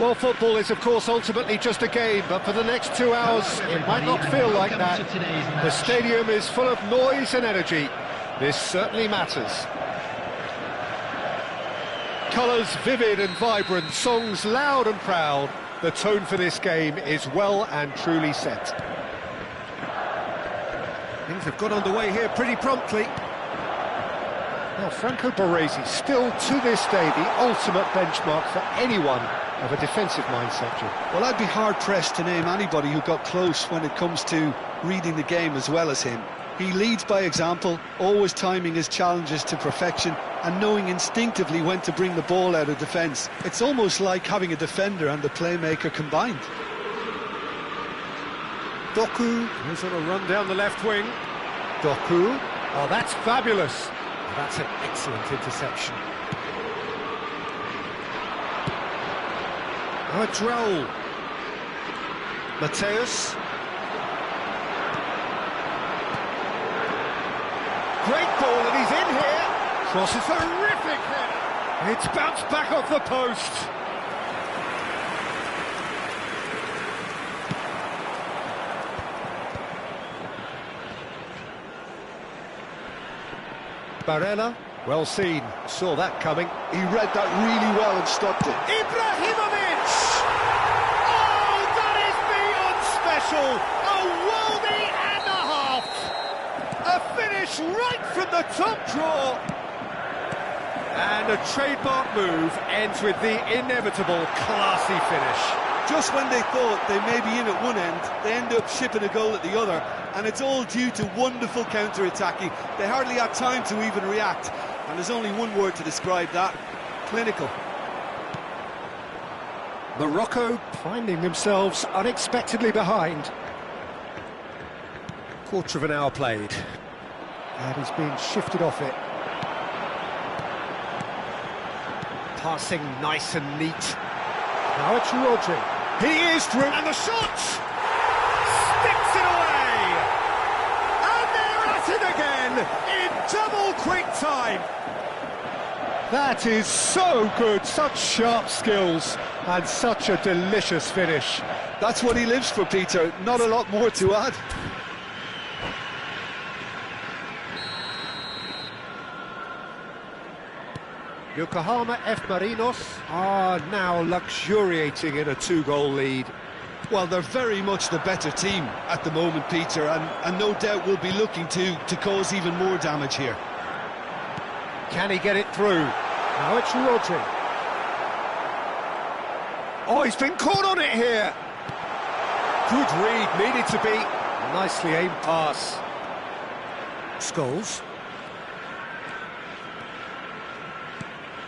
Well, football is, of course, ultimately just a game, but for the next 2 hours, it might not feel like that. The stadium is full of noise and energy. This certainly matters. Colours vivid and vibrant, songs loud and proud. The tone for this game is well and truly set. Things have got underway here pretty promptly. Now, Franco Baresi, still to this day, the ultimate benchmark for anyone of a defensive mindset, Jim. Well, I'd be hard-pressed to name anybody who got close when it comes to reading the game as well as him. He leads by example, always timing his challenges to perfection and knowing instinctively when to bring the ball out of defence. It's almost like having a defender and a playmaker combined. Doku is on a run down the left wing. Doku, oh, that's fabulous. That's an excellent interception. Oh, it's Raul. Mateus. Great ball, and he's in here. Cross is terrific header. It's bounced back off the post. Barella, well seen, saw that coming. He read that really well and stopped it. Ibrahimovic! Oh, that is beyond special! A worldie and a half! A finish right from the top draw! And a trademark move ends with the inevitable classy finish. Just when they thought they may be in at one end, they end up shipping a goal at the other, and it's all due to wonderful counter-attacking. They hardly had time to even react, and there's only one word to describe that: clinical. Morocco finding themselves unexpectedly behind. Quarter of an hour played, and he's being shifted off it. Passing nice and neat. Now it's Rodri. He is through, and the shot sticks it away. And they're at it again in double quick time. That is so good, such sharp skills and such a delicious finish. That's what he lives for, Peter. Not a lot more to add. Yokohama F. Marinos are now luxuriating in a 2-goal lead. Well, they're very much the better team at the moment, Peter, and no doubt will be looking to cause even more damage here. Can he get it through? Now it's Rodri. Oh, he's been caught on it here. Good read, needed to be. A nicely aimed pass. Scholes.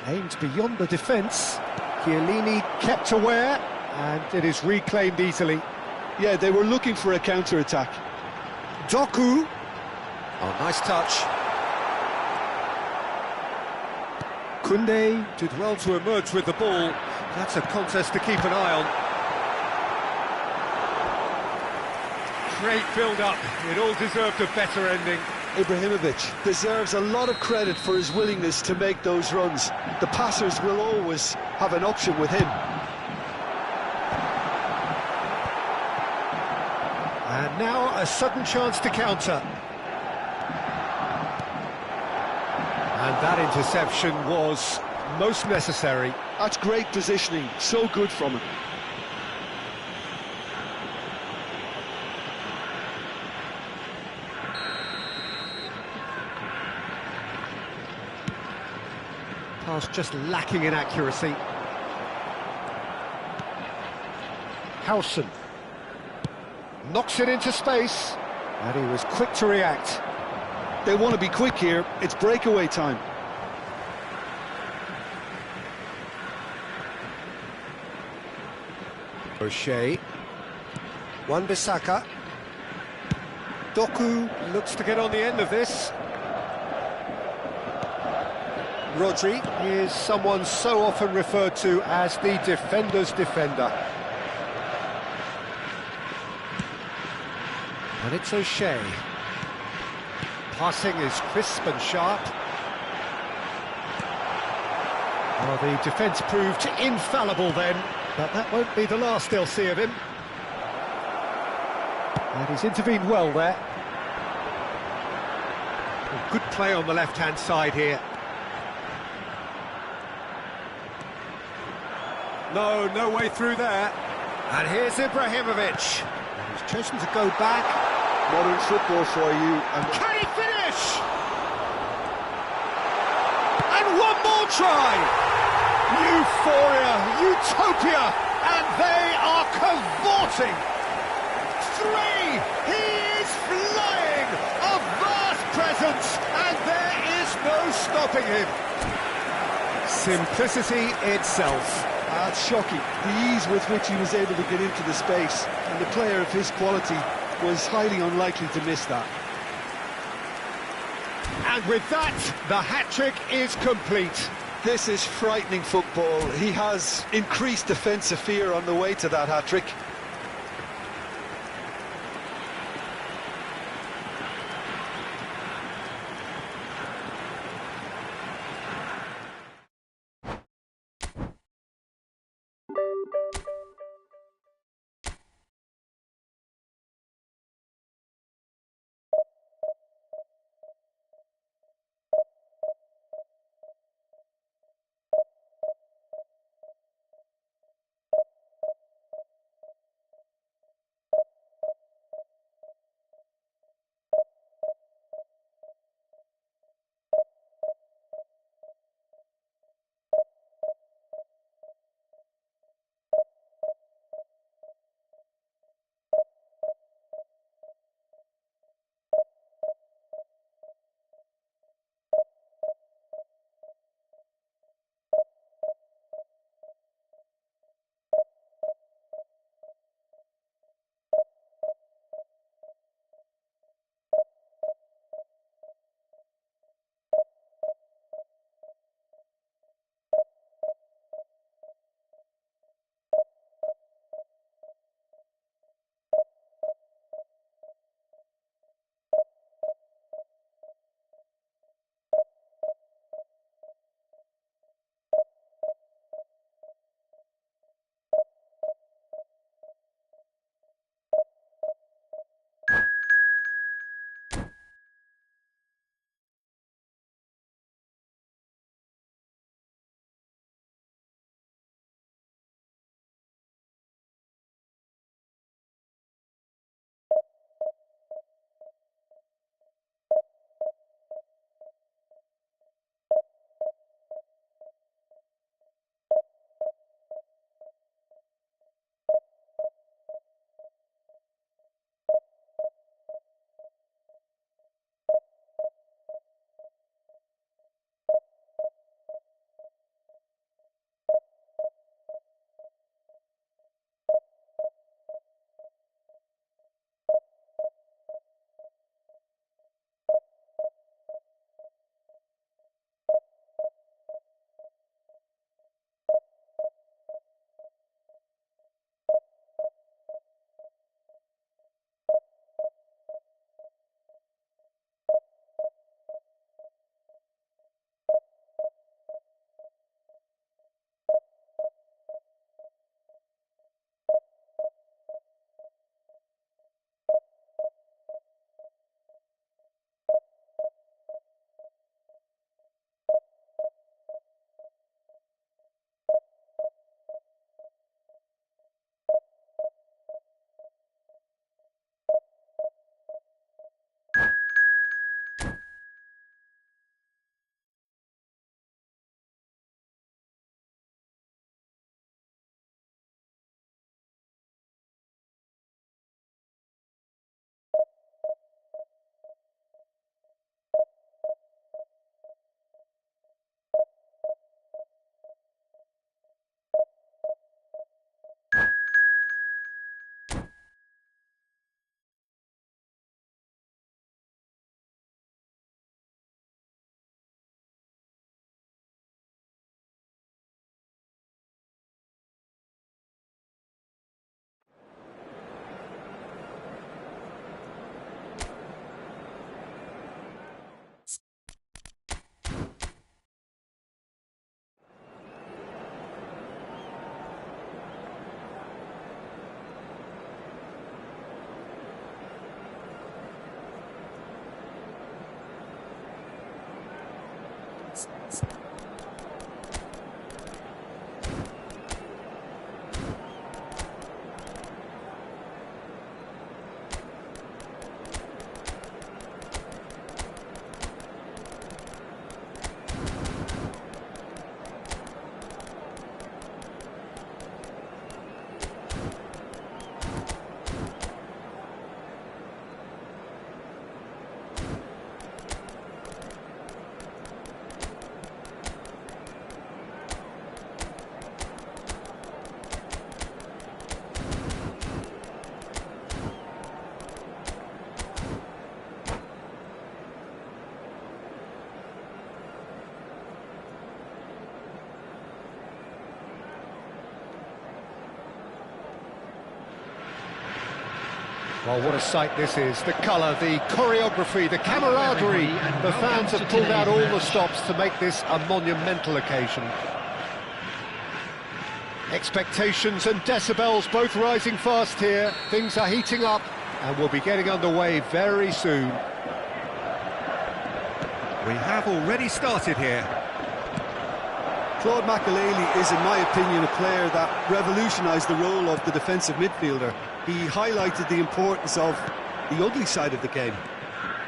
Aimed beyond the defence. Chiellini kept aware, and it is reclaimed easily. Yeah, they were looking for a counter-attack. Doku. Oh, nice touch. Koundé did well to emerge with the ball. That's a contest to keep an eye on. Great build-up. It all deserved a better ending. Ibrahimovic deserves a lot of credit for his willingness to make those runs. The passers will always have an option with him. And now a sudden chance to counter. And that interception was most necessary. That's great positioning, so good from him. Pass just lacking in accuracy. Howson knocks it into space, and he was quick to react. They want to be quick here, it's breakaway time. O'Shea, Wan-Bissaka, Doku looks to get on the end of this. Rodri is someone so often referred to as the defender's defender. And it's O'Shea. Passing is crisp and sharp. Well, the defence proved infallible then, but that won't be the last they'll see of him. And he's intervened well there. A good play on the left-hand side here. No way through there. And here's Ibrahimovic. And he's chosen to go back. Modern football for you. And can he finish? And one more try. Euphoria, utopia, and they are cavorting. 3, he is flying, a vast presence, and there is no stopping him. Simplicity itself. That's shocking, the ease with which he was able to get into the space, and the player of his quality was highly unlikely to miss that. And with that, the hat-trick is complete. This is frightening football. He has increased defensive fear on the way to that hat-trick. Well, what a sight this is. The colour, the choreography, the camaraderie. The fans have pulled out all the stops to make this a monumental occasion. Expectations and decibels both rising fast here. Things are heating up and we'll be getting underway very soon. We have already started here. Claude Makelele is, in my opinion, a player that revolutionised the role of the defensive midfielder. He highlighted the importance of the ugly side of the game.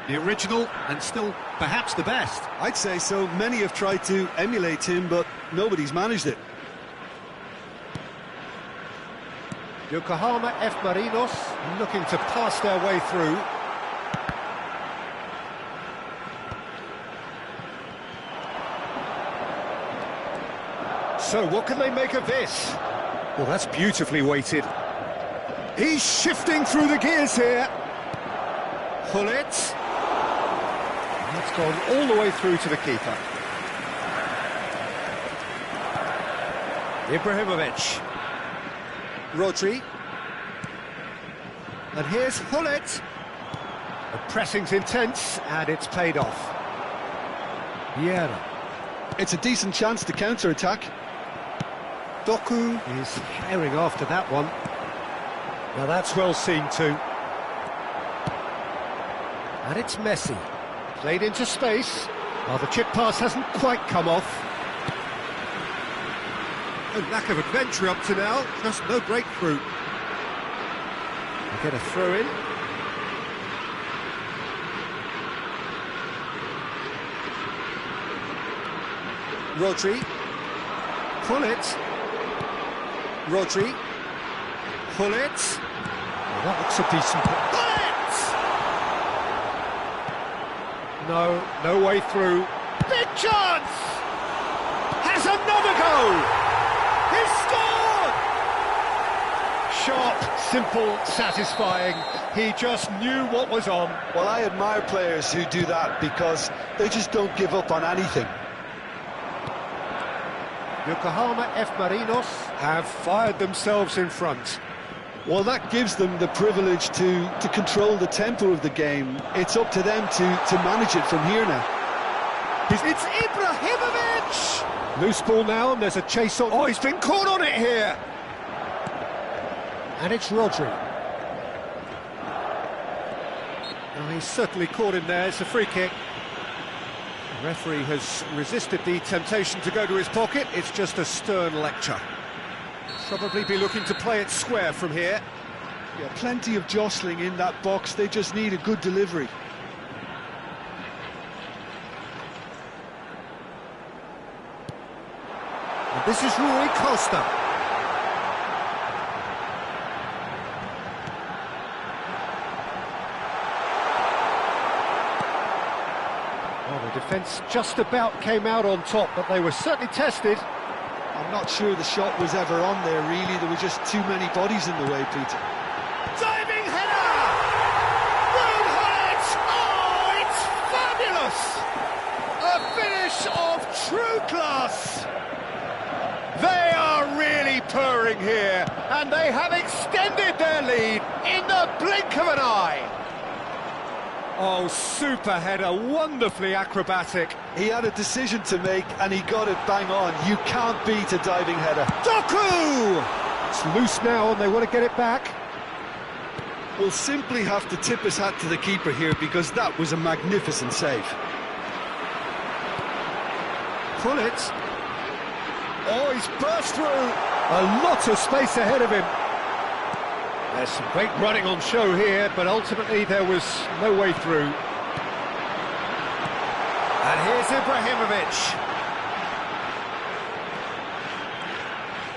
The original and still perhaps the best. I'd say so. Many have tried to emulate him, but nobody's managed it. Yokohama F. Marinos looking to pass their way through. So what can they make of this? Well, that's beautifully weighted. He's shifting through the gears here. Hullet. That's gone all the way through to the keeper. Ibrahimovic. Rodri. And here's Hullet. The pressing's intense and it's paid off. Vieira. It's a decent chance to counter-attack. Doku is herring after that one. Now that's well seen too. And it's Messi. Played into space. Well, the chip pass hasn't quite come off. No lack of adventure up to now, just no breakthrough. We get a throw in. Rodri. Hullet. Rodri. Hullet. Oh, that looks a decent... Hullet! No way through. Big chance! Has another go! He scored! Sharp, simple, satisfying. He just knew what was on. Well, I admire players who do that because they just don't give up on anything. Yokohama F. Marinos have fired themselves in front. Well, that gives them the privilege to control the tempo of the game. It's up to them to manage it from here now. It's Ibrahimovic! Loose ball now, and there's a chase on. Oh, he's been caught on it here! And it's Rodri. Oh, he's certainly caught him there. It's a free kick. The referee has resisted the temptation to go to his pocket. It's just a stern lecture. Probably be looking to play it square from here. Yeah, plenty of jostling in that box. They just need a good delivery. And this is Rui Costa. Well, the defence just about came out on top, but they were certainly tested. I'm not sure the shot was ever on there, really. There were just too many bodies in the way, Peter. Diving header! Rude Hullet! Oh, it's fabulous! A finish of true class! They are really purring here, and they have extended their lead in the blink of an eye. Oh, super header, wonderfully acrobatic. He had a decision to make, and he got it bang on. You can't beat a diving header. Doku! It's loose now, and they want to get it back. We'll simply have to tip his hat to the keeper here, because that was a magnificent save. Pull it. Oh, he's burst through. A lot of space ahead of him. There's some great running on show here, but ultimately there was no way through. And here's Ibrahimovic.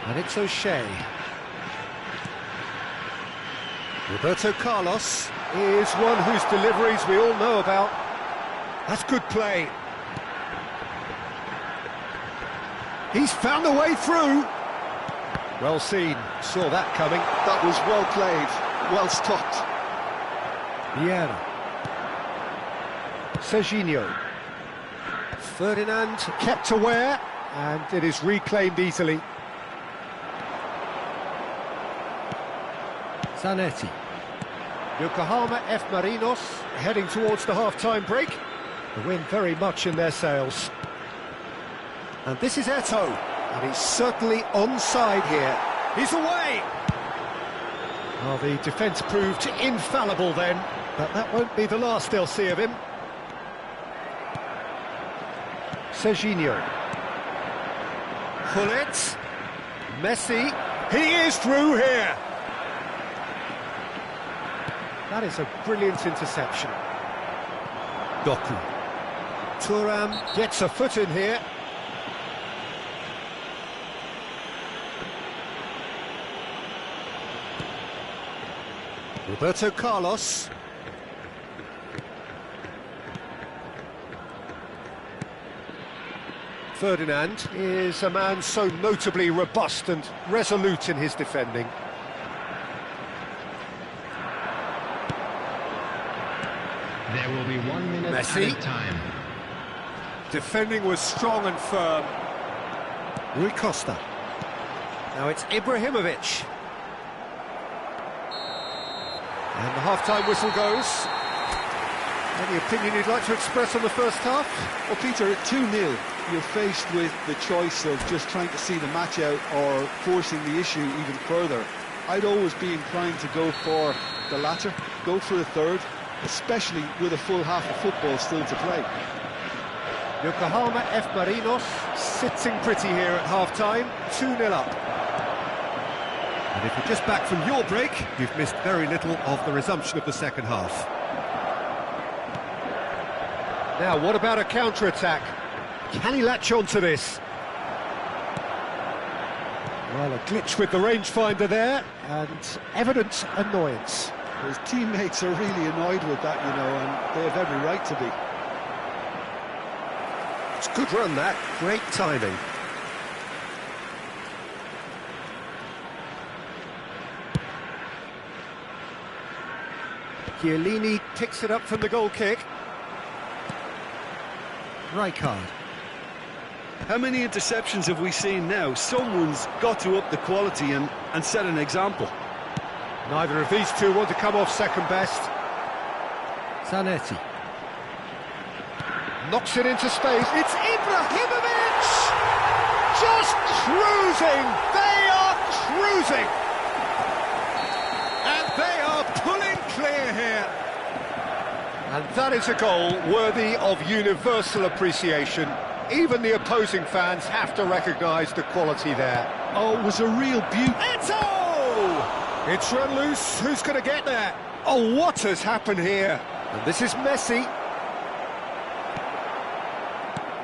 And it's O'Shea. Roberto Carlos is one whose deliveries we all know about. That's good play. He's found a way through. Well seen, saw that coming. That was well played, well stopped. Vieira. Serginho. Ferdinand kept aware, and it is reclaimed easily. Zanetti. Yokohama F. Marinos heading towards the half-time break. The wind very much in their sails. And this is Eto'o, and he's certainly onside here. He's away! Well, the defence proved infallible then, but that won't be the last they'll see of him. Serginho. Pull it. Messi. He is through here! That is a brilliant interception. Doku. Thuram gets a foot in here. Roberto Carlos. Ferdinand is a man so notably robust and resolute in his defending. There will be 1 minute Messi. added time. Defending was strong and firm. Rui Costa. Now it's Ibrahimovic. And the half-time whistle goes. Any opinion you'd like to express on the first half? Well, Peter, 2-0. You're faced with the choice of just trying to see the match out or forcing the issue even further. I'd always be inclined to go for the latter, go for a third, especially with a full half of football still to play. Yokohama F. Marinos sitting pretty here at half-time, 2-0 up. And if you're just back from your break, you've missed very little of the resumption of the second half. Now, what about a counter-attack? Can he latch on to this? Well, a glitch with the rangefinder there, and evident annoyance. His teammates are really annoyed with that, you know, and they have every right to be. It's a good run, that. Great timing. Chiellini picks it up from the goal kick. Rijkaard. How many interceptions have we seen now? Someone's got to up the quality and set an example. Neither of these two want to come off second best. Zanetti. Knocks it into space. It's Ibrahimovic! Just cruising! They are cruising! And they are pulling clear here. And that is a goal worthy of universal appreciation. Even the opposing fans have to recognise the quality there. Oh, it was a real beauty. Eto'o! It's run loose. Who's going to get there? Oh, what has happened here? And this is Messi.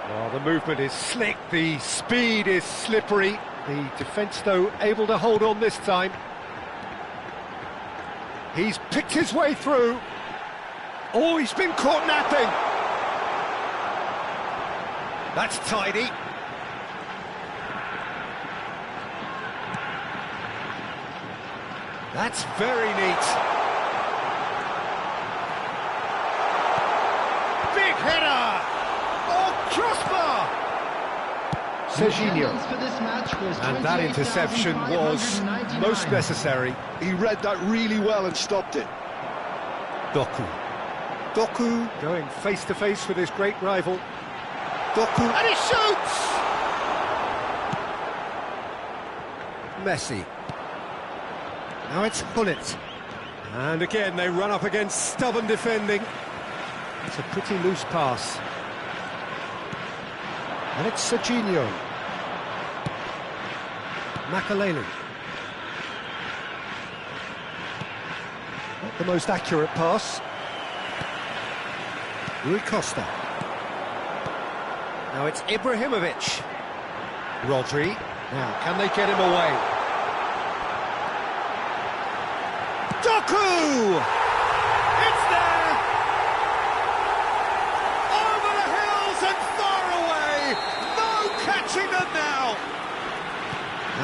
Oh, the movement is slick. The speed is slippery. The defence, though, able to hold on this time. He's picked his way through. Oh, he's been caught napping. That's tidy. That's very neat. Big header! Oh, crossbar! Serginho. And that interception was most necessary. He read that really well and stopped it. Doku. Doku going face-to-face with his great rival. Doku, and he shoots! Messi. Now it's Bullet. And again, they run up against stubborn defending. It's a pretty loose pass. And it's Serginho. Makaleli. Not the most accurate pass. Rui Costa. Now it's Ibrahimovic. Rodri. Now, can they get him away? Doku! It's there! Over the hills and far away! No catching them now!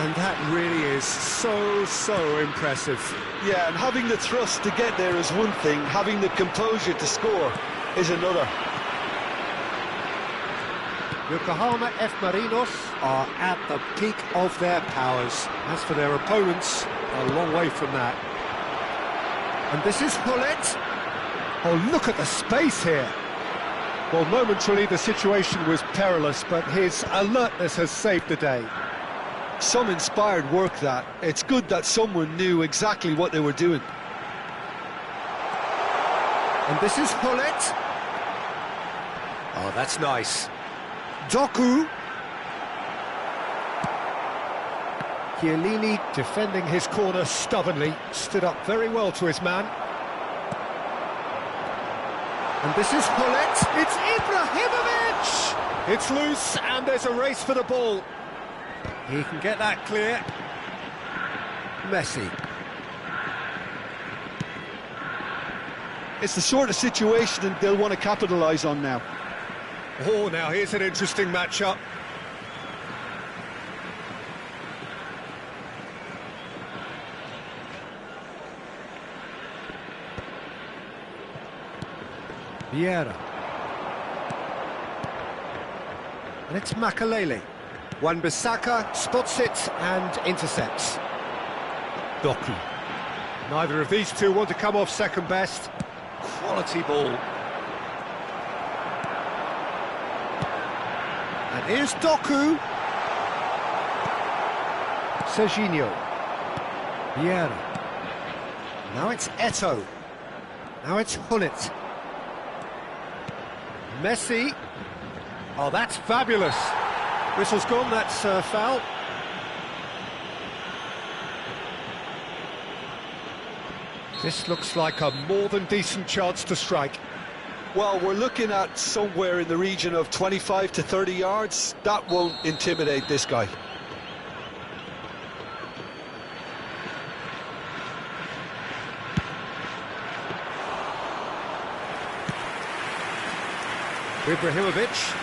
And that really is so impressive. Yeah, and having the thrust to get there is one thing, having the composure to score is another. Yokohama F. Marinos are at the peak of their powers. As for their opponents, a long way from that. And this is Hullet. Oh, look at the space here. Well, momentarily the situation was perilous, but his alertness has saved the day. Some inspired work that. It's good that someone knew exactly what they were doing. And this is Hullet. Oh, that's nice. Doku. Chiellini defending his corner stubbornly, stood up very well to his man. And this is Hullet. It's Ibrahimovic! It's loose and there's a race for the ball. He can get that clear. Messi. It's the sort of situation that they'll want to capitalise on now. Oh, now here's an interesting matchup. Vieira. And it's Makaleli. Wan-Bissaka spots it and intercepts. Doku. Neither of these two want to come off second best. Quality ball. And here's Doku. Serginho. Vieira. Now it's Eto'o. Now it's Hullet. Messi. Oh, that's fabulous. Whistle's gone, that's foul. This looks like a more than decent chance to strike. Well, we're looking at somewhere in the region of 25 to 30 yards. That won't intimidate this guy. Ibrahimovic.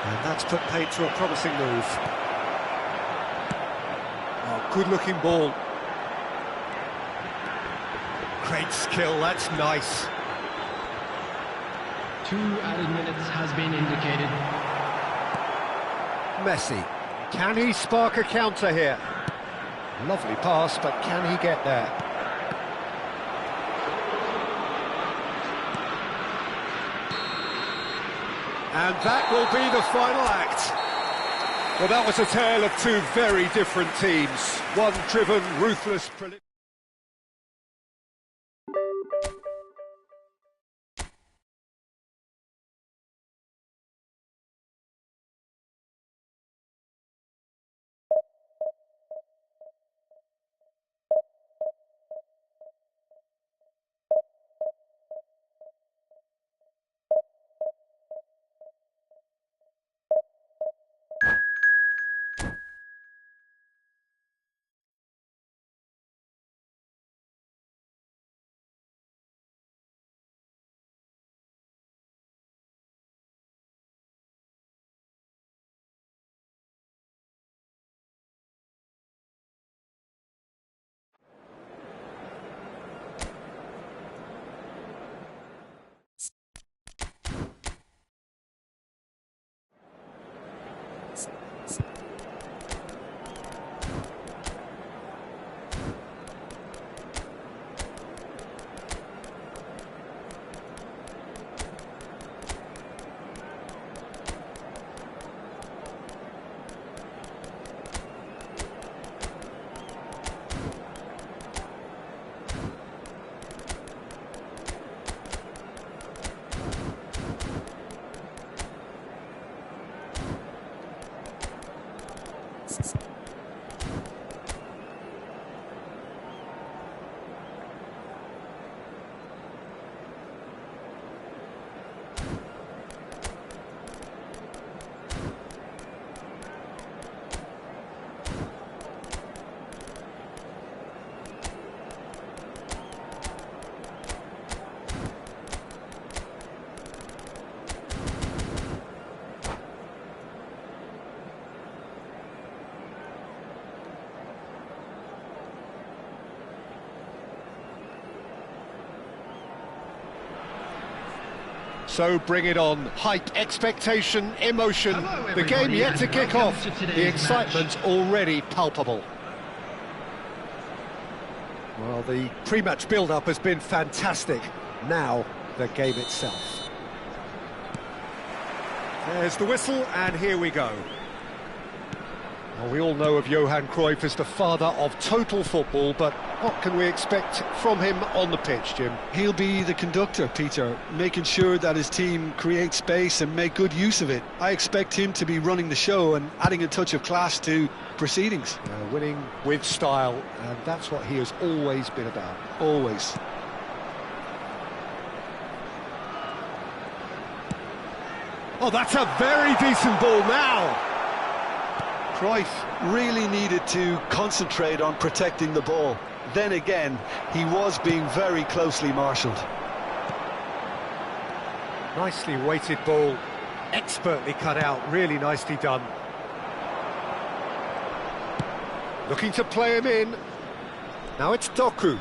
And that's put paid to a promising move. Oh, good-looking ball. Great skill, that's nice. 2 added minutes has been indicated. Messi. Can he spark a counter here? Lovely pass, but can he get there? And that will be the final act. Well, that was a tale of two very different teams. One driven, ruthless... So bring it on. Hype, expectation, emotion. Hello, The game everybody, yet to and kick welcome off. to today's The excitement already palpable. Well, the pre-match build-up has been fantastic. Now, the game itself. There's the whistle, and here we go. Well, we all know of Johan Cruyff as the father of total football, but what can we expect from him on the pitch, Jim? He'll be the conductor, Peter, making sure that his team create space and make good use of it. I expect him to be running the show and adding a touch of class to proceedings. Winning with style, and that's what he has always been about. Always. Oh, that's a very decent ball now. Cruyff really needed to concentrate on protecting the ball. Then again, he was being very closely marshalled. Nicely weighted ball, expertly cut out, really nicely done. Looking to play him in. Now it's Doku.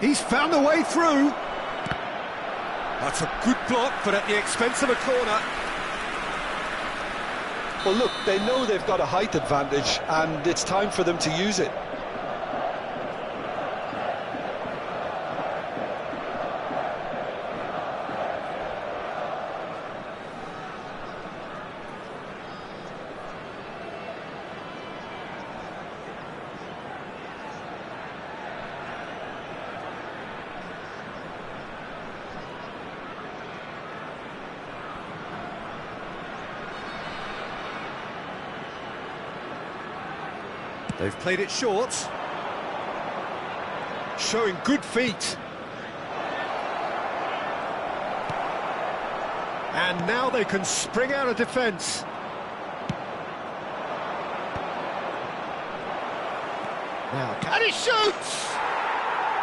He's found a way through. That's a good block, but at the expense of a corner. Well, look, they know they've got a height advantage, and it's time for them to use it. They've played it short. Showing good feet. And now they can spring out of defence. Now, and he shoots!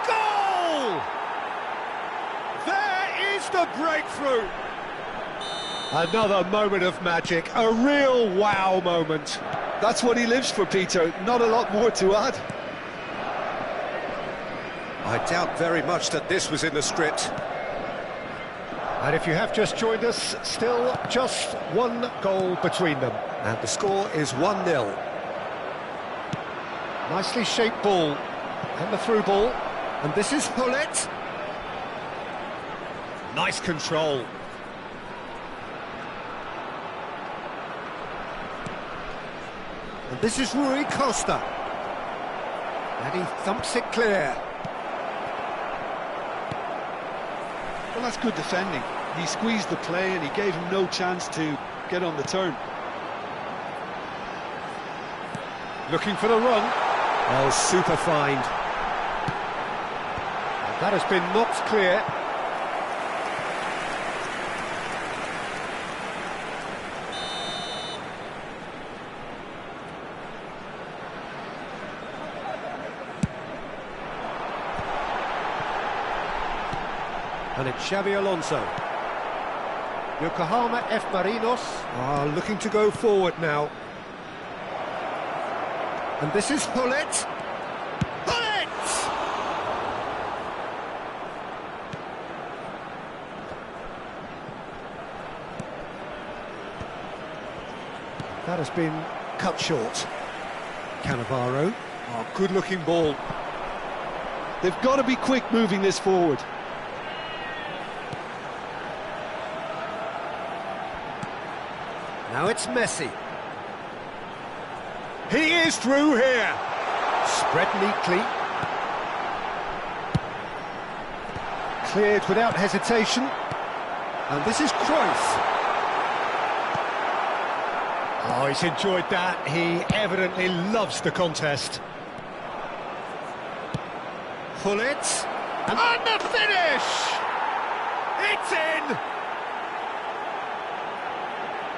Goal! There is the breakthrough! Another moment of magic, a real wow moment. That's what he lives for, Peter. Not a lot more to add. I doubt very much that this was in the script. And if you have just joined us, still just one goal between them. And the score is 1-0. Nicely shaped ball. And the through ball. And this is Hullet. Nice control. And this is Rui Costa. And he thumps it clear. Well, that's good defending. He squeezed the play and he gave him no chance to get on the turn. Looking for the run. Oh, super find. And that has been knocked clear. And it's Xabi Alonso. Yokohama F. Marinos are looking to go forward now. And this is Hullet. Hullet! That has been cut short. Cannavaro. Oh, good-looking ball. They've got to be quick moving this forward. Now it's Messi. He is through here. Spread neatly. Cleared without hesitation. And this is Cruyff. Oh, he's enjoyed that. He evidently loves the contest. Hullet. And the finish! It's in!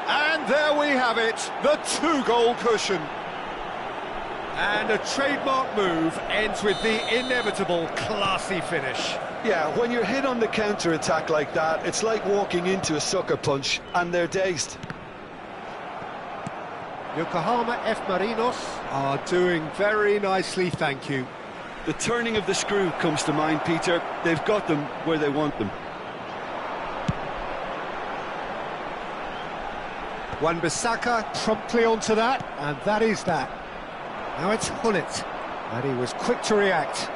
And there we have it, the two-goal cushion. And a trademark move ends with the inevitable classy finish. Yeah, when you're hit on the counter-attack like that, it's like walking into a sucker punch, and they're dazed. Yokohama F. Marinos are doing very nicely, thank you. The turning of the screw comes to mind, Peter. They've got them where they want them. Wan-Bissaka promptly onto that, and that is that. Now it's Hullet, and he was quick to react.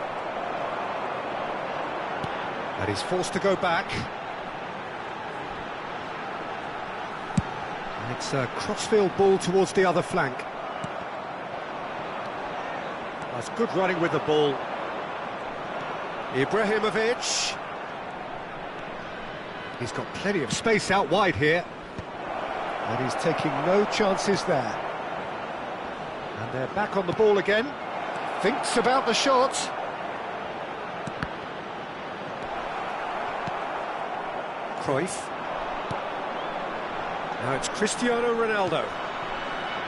And he's forced to go back. And it's a crossfield ball towards the other flank. That's good running with the ball. Ibrahimovic. He's got plenty of space out wide here. And he's taking no chances there. And they're back on the ball again. Thinks about the shot. Cruyff. Now it's Cristiano Ronaldo.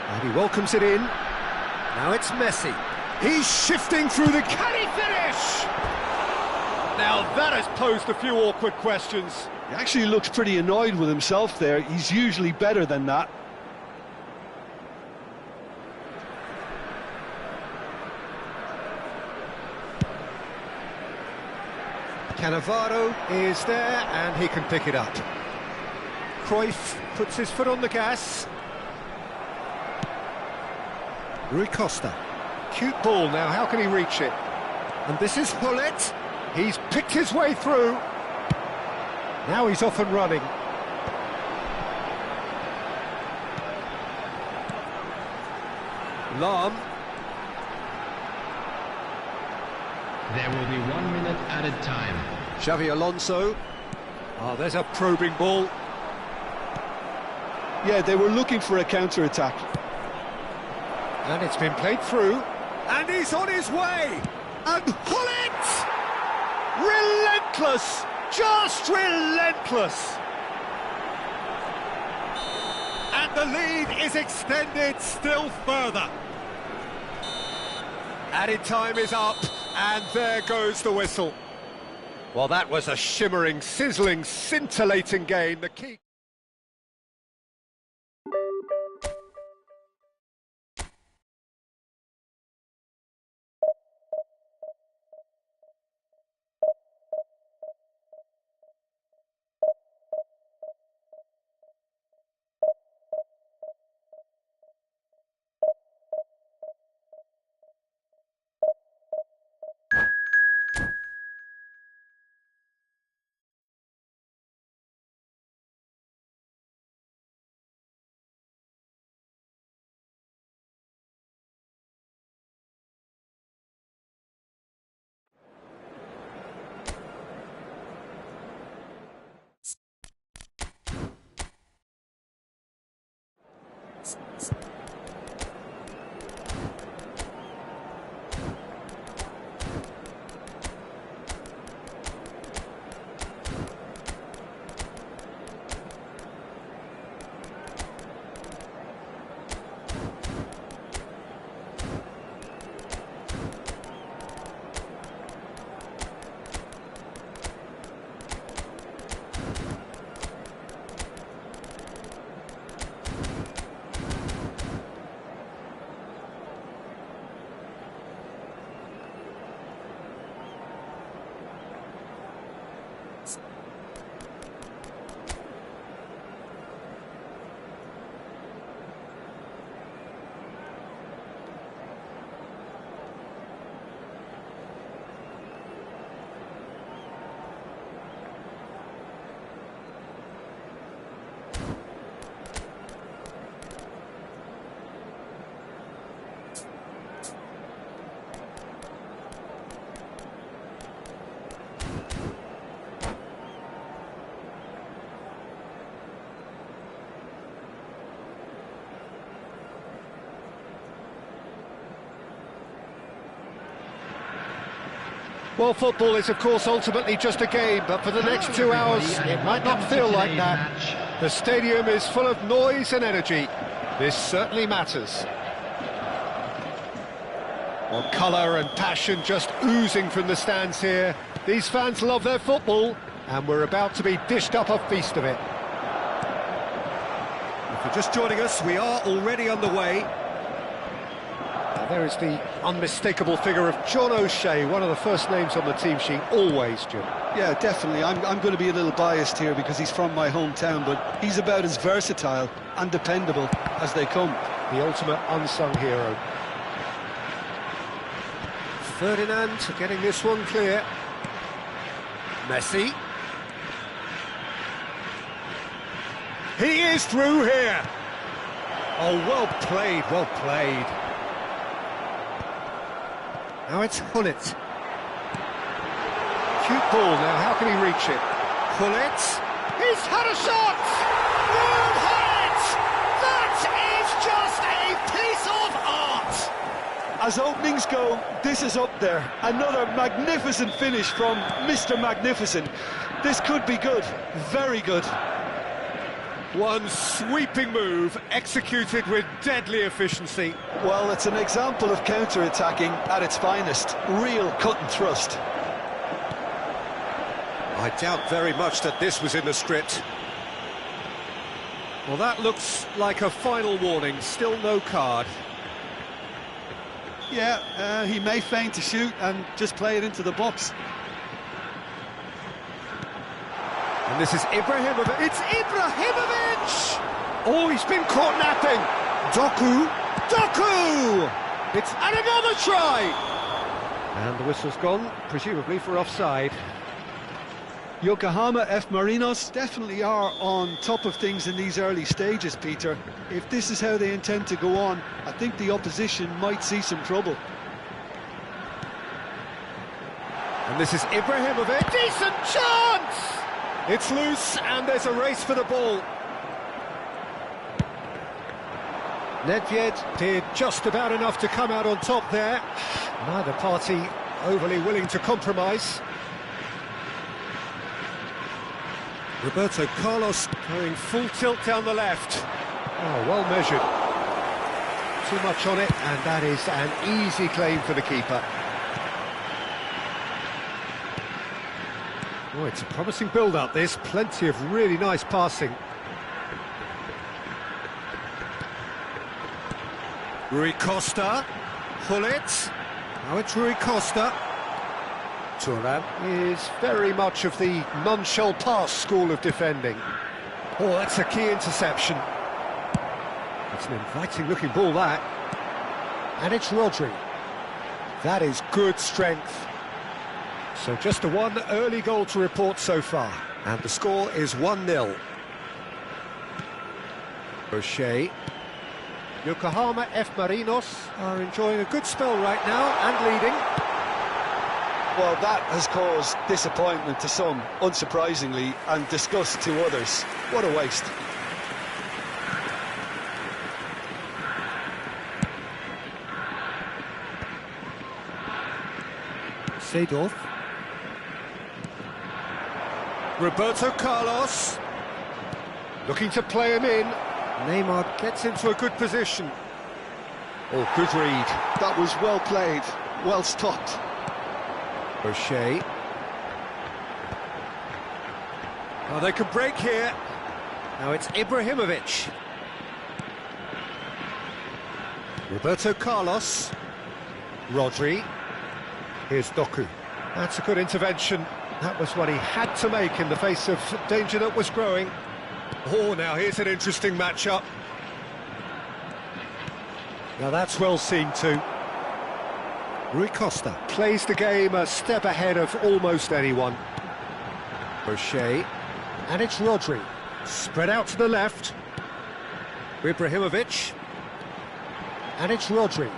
And he welcomes it in. Now it's Messi. He's shifting through the... Can he finish? Now that has posed a few awkward questions. He actually looks pretty annoyed with himself there. He's usually better than that. Cannavaro is there, and he can pick it up. Cruyff puts his foot on the gas. Rui Costa. Cute ball now, how can he reach it? And this is Hullet. He's picked his way through. Now he's off and running. Lahm. There will be 1 minute added time. Xavi Alonso. Oh, there's a probing ball. Yeah, they were looking for a counter-attack. And it's been played through. And he's on his way. And Hullet! Relentless! Just relentless! And the lead is extended still further. Added time is up, and there goes the whistle. Well, that was a shimmering, sizzling, scintillating game. The key... Well, football is, of course, ultimately just a game, but for the next 2 hours, it might not feel like that. The stadium is full of noise and energy. This certainly matters. Well, colour and passion just oozing from the stands here. These fans love their football, and we're about to be dished up a feast of it. If you're just joining us, we are already underway. There is the unmistakable figure of John O'Shea, one of the first names on the team sheet, always, Jim. Yeah, definitely. I'm going to be a little biased here because he's from my hometown, but he's about as versatile and dependable as they come. The ultimate unsung hero. Ferdinand getting this one clear. Messi. He is through here. Oh, well played, well played. Now it's Hullet. Cute ball now, how can he reach it? Hullet. He's had a shot! Boom, Hullet! That is just a piece of art! As openings go, this is up there. Another magnificent finish from Mr. Magnificent. This could be good, very good. One sweeping move, executed with deadly efficiency. Well, it's an example of counter-attacking at its finest. Real cut and thrust. I doubt very much that this was in the script. Well, that looks like a final warning, still no card. Yeah, he may feign to shoot and just play it into the box. And this is Ibrahimovic. It's Ibrahimovic! Oh, he's been caught napping. Doku! It's and another try! And the whistle's gone, presumably for offside. Yokohama F. Marinos definitely are on top of things in these early stages, Peter. If this is how they intend to go on, I think the opposition might see some trouble. And this is Ibrahimovic. Decent chance! It's loose, and there's a race for the ball. Nedved did just about enough to come out on top there. Neither party overly willing to compromise. Roberto Carlos going full tilt down the left. Oh, well measured. Too much on it, and that is an easy claim for the keeper. Oh, it's a promising build-up, this. Plenty of really nice passing. Rui Costa. Hullet. Now it's Rui Costa. Thuram is very much of the none-shall-pass school of defending. Oh, that's a key interception. It's an inviting-looking ball, that. And it's Rodri. That is good strength. So just a one early goal to report so far. And the score is 1-0. O'Shea. Yokohama F. Marinos are enjoying a good spell right now and leading. Well, that has caused disappointment to some, unsurprisingly, and disgust to others. What a waste. Seedorf. Roberto Carlos. Looking to play him in. Neymar gets into a good position. Oh, good read. That was well played, well stopped. O'Shea. Oh, they could break here. Now it's Ibrahimovic. Roberto Carlos. Rodri. Here's Doku. That's a good intervention. That was what he had to make in the face of danger that was growing. Oh, now here's an interesting matchup. Now that's well seen too. Rui Costa plays the game a step ahead of almost anyone. O'Shea. And it's Rodri. Spread out to the left. Ibrahimovic. And it's Rodri.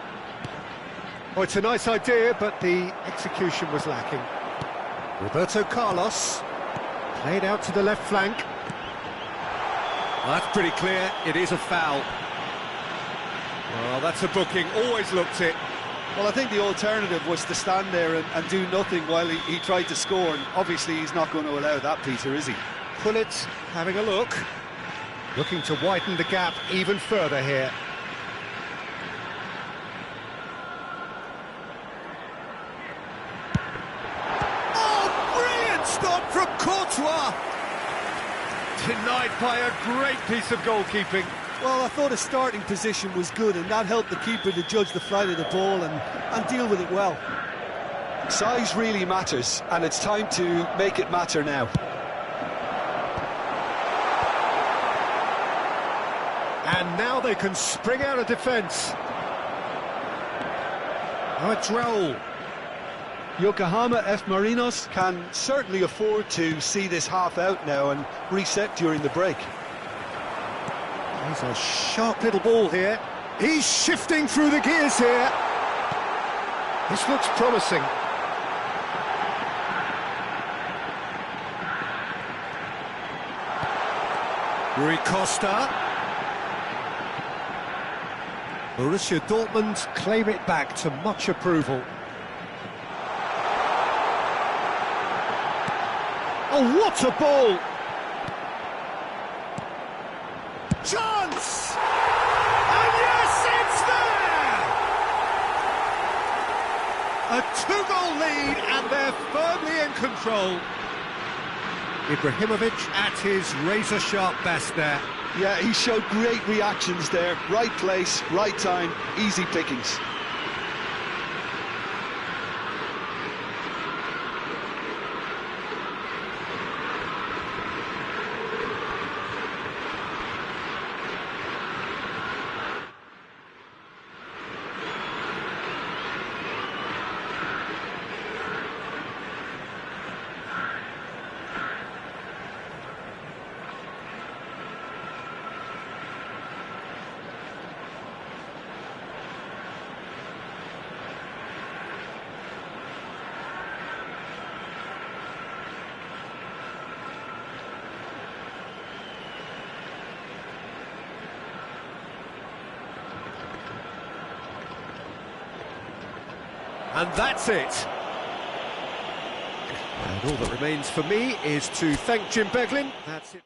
Oh, it's a nice idea, but the execution was lacking. Roberto Carlos. Played out to the left flank. Well, that's pretty clear. It is a foul. Well, that's a booking. Always looked it. Well, I think the alternative was to stand there and do nothing while he tried to score, and obviously he's not going to allow that, Peter, is he? Hullet having a look. Looking to widen the gap even further here. Oh, brilliant stop from Courtois! Denied by a great piece of goalkeeping. Well, I thought his starting position was good, and that helped the keeper to judge the flight of the ball and deal with it well. Size really matters, and it's time to make it matter now. And now they can spring out of defence. Oh, it's Raul. Yokohama F. Marinos can certainly afford to see this half out now and reset during the break. There's a sharp little ball here. He's shifting through the gears here. This looks promising. Rui Costa. Borussia Dortmund claim it back to much approval. Oh, what a ball! Chance! And yes, it's there! A two-goal lead, and they're firmly in control. Ibrahimovic at his razor-sharp best there. Yeah, he showed great reactions there. Right place, right time, easy pickings. And that's it. And all that remains for me is to thank Jim Beglin. That's it.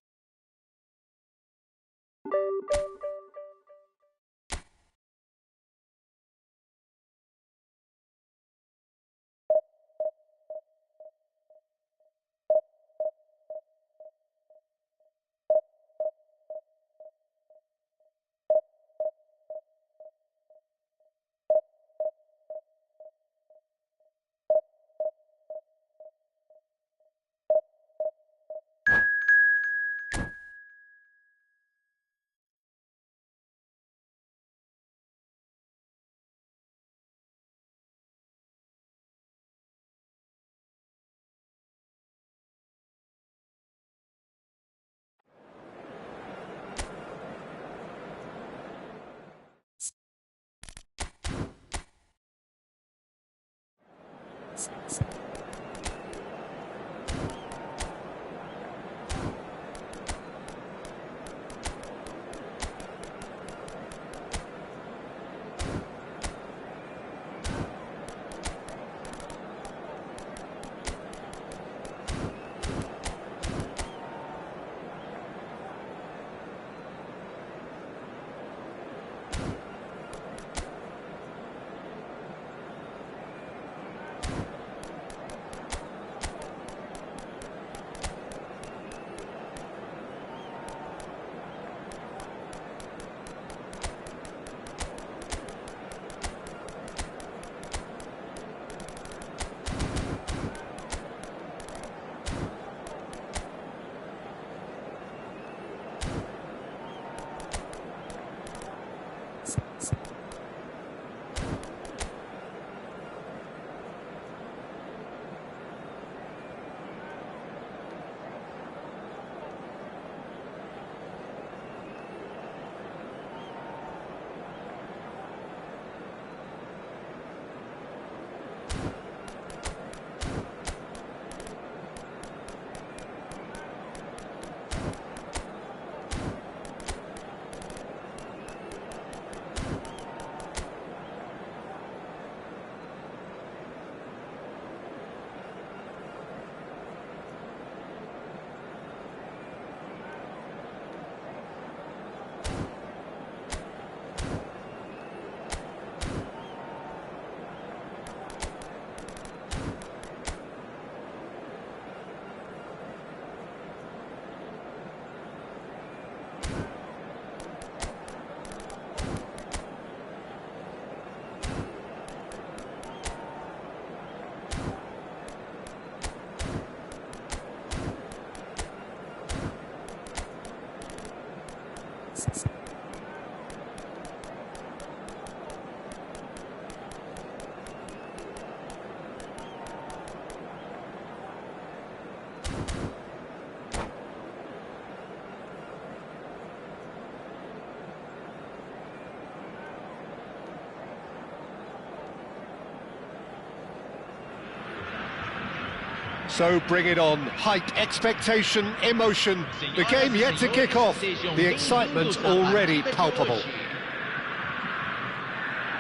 So bring it on. Hype, expectation, emotion. The game yet to kick off. The excitement already palpable.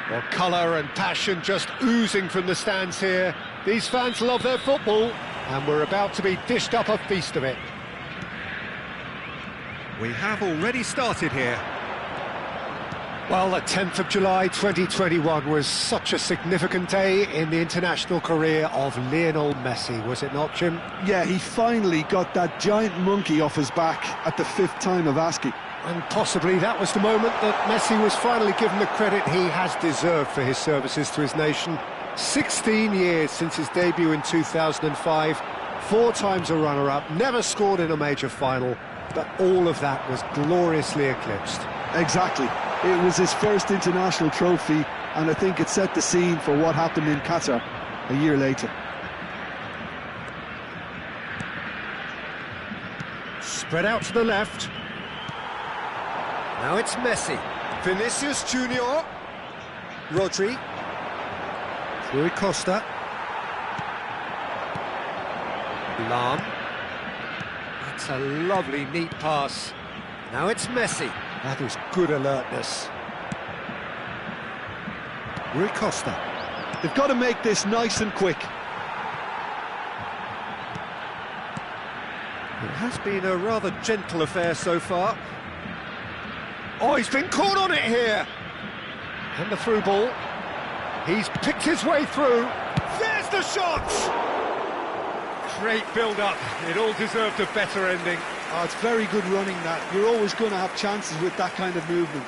Well, colour and passion just oozing from the stands here. These fans love their football, and we're about to be dished up a feast of it. We have already started here. Well, the 10th of July 2021 was such a significant day in the international career of Lionel Messi, was it not, Jim? Yeah, he finally got that giant monkey off his back at the 5th time of asking. And possibly that was the moment that Messi was finally given the credit he has deserved for his services to his nation. 16 years since his debut in 2005, 4 times a runner-up, never scored in a major final, but all of that was gloriously eclipsed. Exactly. It was his first international trophy, and I think it set the scene for what happened in Qatar a year later. Spread out to the left. Now it's Messi. Vinicius Junior. Rodri. Rui Costa. Lam. That's a lovely, neat pass. Now it's Messi. That was good alertness. Rui Costa. They've got to make this nice and quick. It has been a rather gentle affair so far. Oh, he's been caught on it here. And the through ball. He's picked his way through. There's the shot! Great build-up. It all deserved a better ending. Oh, it's very good running, that. You're always going to have chances with that kind of movement.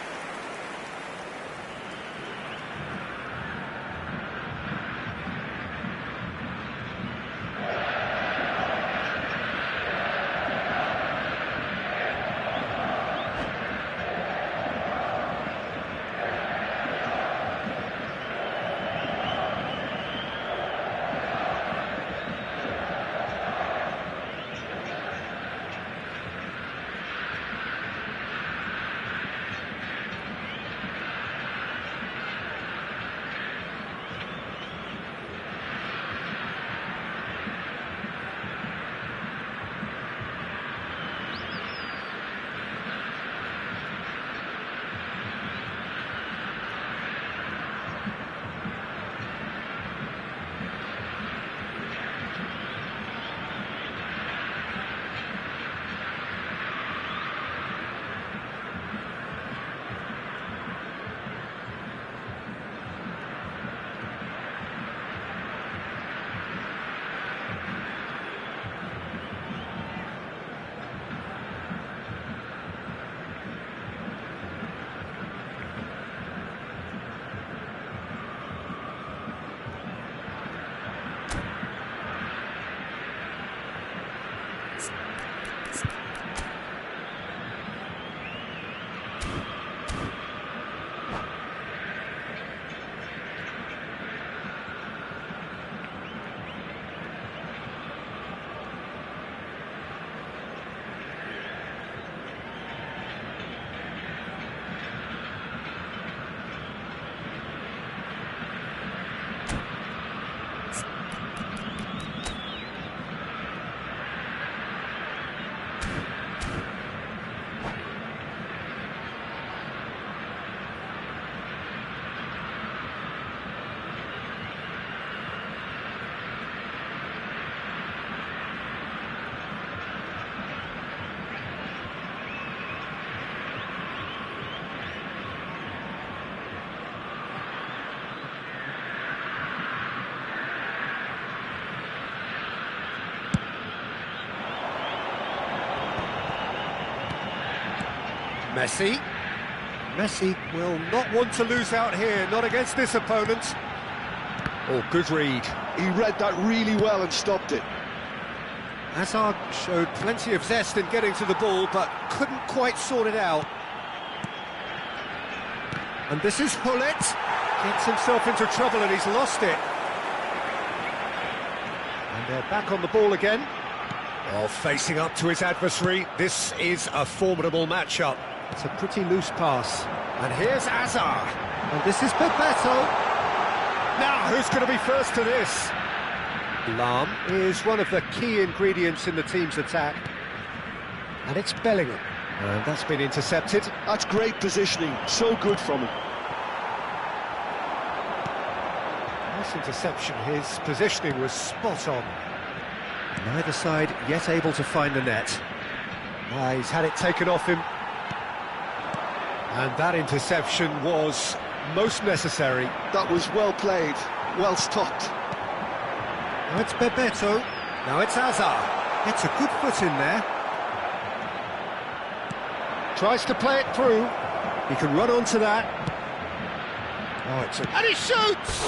Messi. Messi will not want to lose out here, not against this opponent. Oh, good read. He read that really well and stopped it. Hazard showed plenty of zest in getting to the ball, but couldn't quite sort it out. And this is Hullet. Gets himself into trouble and he's lost it. And they're back on the ball again. Well, facing up to his adversary, this is a formidable matchup. It's a pretty loose pass. And here's Hazard. And this is Bebeto. Now, who's going to be first to this? Alarm is one of the key ingredients in the team's attack. And it's Bellingham. And that's been intercepted. That's great positioning, so good from him. Nice interception, his positioning was spot on. Neither side yet able to find the net. He's had it taken off him. And that interception was most necessary. That was well played, well stopped. Now it's Bebeto. Now it's Hazard. It's a good foot in there. Tries to play it through. He can run onto that. Oh, and he shoots!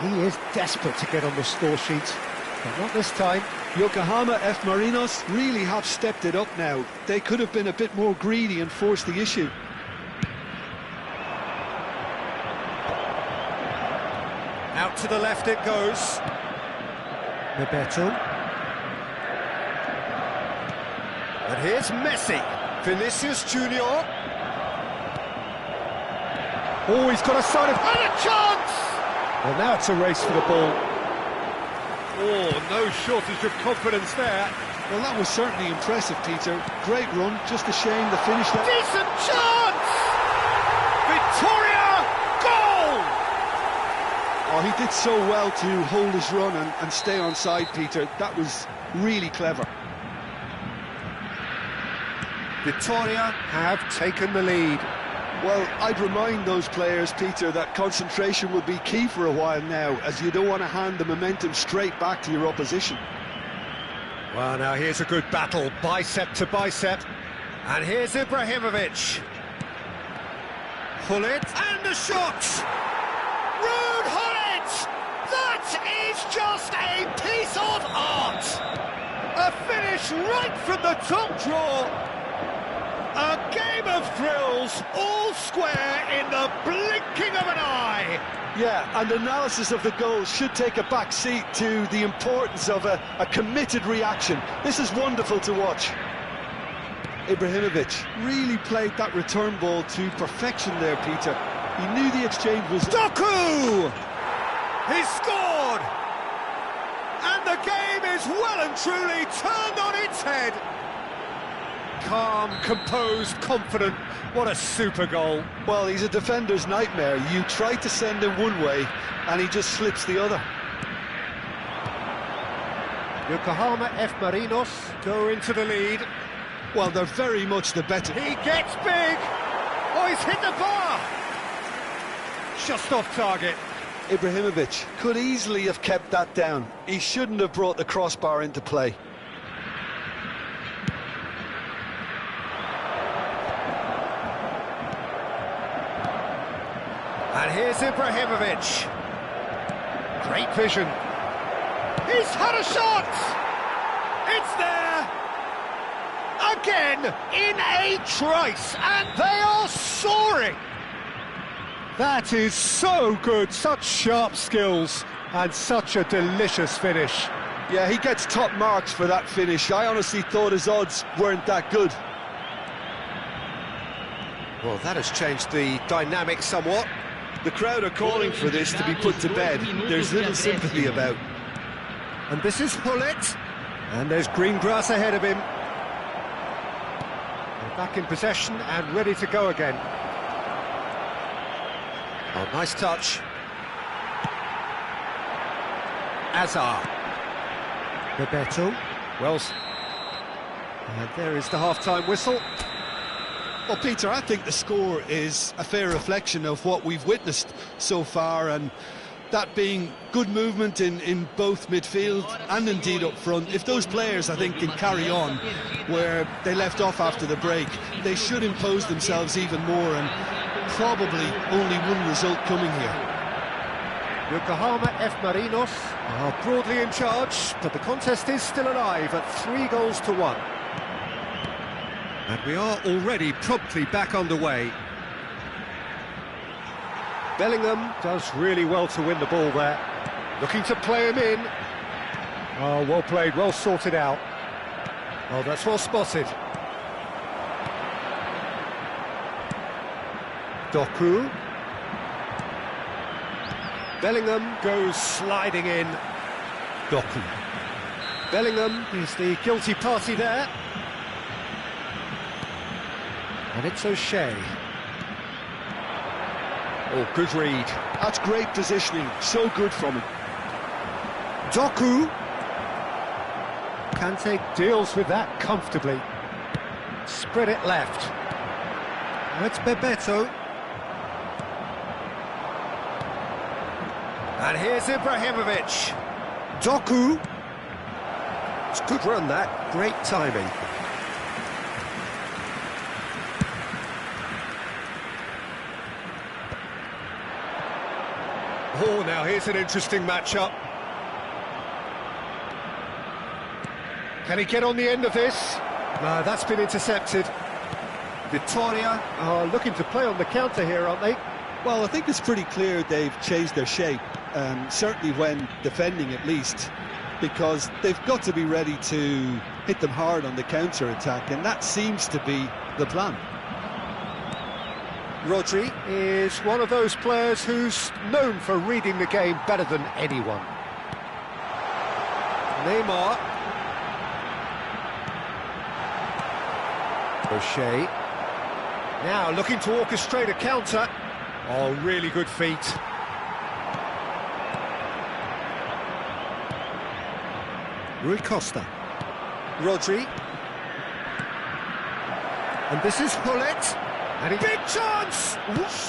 He is desperate to get on the score sheet, but not this time. Yokohama F. Marinos really have stepped it up now. They could have been a bit more greedy and forced the issue. Out to the left it goes. Bebeto. And here's Messi. Vinicius Junior. Oh, he's got a sign of... And a chance! Well, now it's a race for the ball. Oh, no shortage of confidence there. Well, that was certainly impressive, Peter. Great run, just a shame the finish there. Decent chance! Victoria! Goal! Oh, he did so well to hold his run and stay on side, Peter. That was really clever. Victoria have taken the lead. Well, I'd remind those players, Peter, that concentration will be key for a while now, as you don't want to hand the momentum straight back to your opposition. Well, now here's a good battle, bicep to bicep. And here's Ibrahimovic. Hullet, and the shot! Ruud Hullet! That is just a piece of art! A finish right from the top draw. A game of thrills, all square in the blinking of an eye. Yeah, and analysis of the goal should take a back seat to the importance of a committed reaction. This is wonderful to watch. Ibrahimovic really played that return ball to perfection there, Peter. He knew the exchange was... Doku! He scored! And the game is well and truly turned on its head. Calm, composed, confident. What a super goal. Well, he's a defender's nightmare. You try to send him one way, and he just slips the other. Yokohama F. Marinos go into the lead. Well, they're very much the better. He gets big! Oh, he's hit the bar! Just off target. Ibrahimovic could easily have kept that down. He shouldn't have brought the crossbar into play. And here's Ibrahimovic. Great vision. He's had a shot! It's there! Again, in a trice, and they are soaring! That is so good, such sharp skills, and such a delicious finish. Yeah, he gets top marks for that finish. I honestly thought his odds weren't that good. Well, that has changed the dynamic somewhat. The crowd are calling for this to be put to bed. There's little sympathy about. And this is Hullet. And there's green grass ahead of him. They're back in possession and ready to go again. Oh, nice touch. Hazard. Bebeto. Wells. And there is the half-time whistle. Well, Peter, I think the score is a fair reflection of what we've witnessed so far, and that being good movement in both midfield and indeed up front. If those players, I think, can carry on where they left off after the break, they should impose themselves even more, and probably only one result coming here. Yokohama F. Marinos are broadly in charge, but the contest is still alive at 3-1. And we are already promptly back underway. Bellingham does really well to win the ball there. Looking to play him in. Oh, well played, well sorted out. Oh, that's well spotted. Doku. Bellingham goes sliding in. Doku. Bellingham is the guilty party there. And it's O'Shea. Oh, good read. That's great positioning, so good from him. Doku. Kante deals with that comfortably. Spread it left. Now it's Bebeto. And here's Ibrahimovic. Doku. It's a good run, that. Great timing. Oh, now here's an interesting matchup. Can he get on the end of this? No, that's been intercepted. Victoria are looking to play on the counter here, aren't they? Well, I think it's pretty clear they've changed their shape, certainly when defending at least, because they've got to be ready to hit them hard on the counter-attack, and that seems to be the plan. Rodri is one of those players who's known for reading the game better than anyone. Neymar. O'Shea. Now looking to orchestrate a counter. Oh, really good feet. Rui Costa. Rodri. And this is Hullet. And big chance!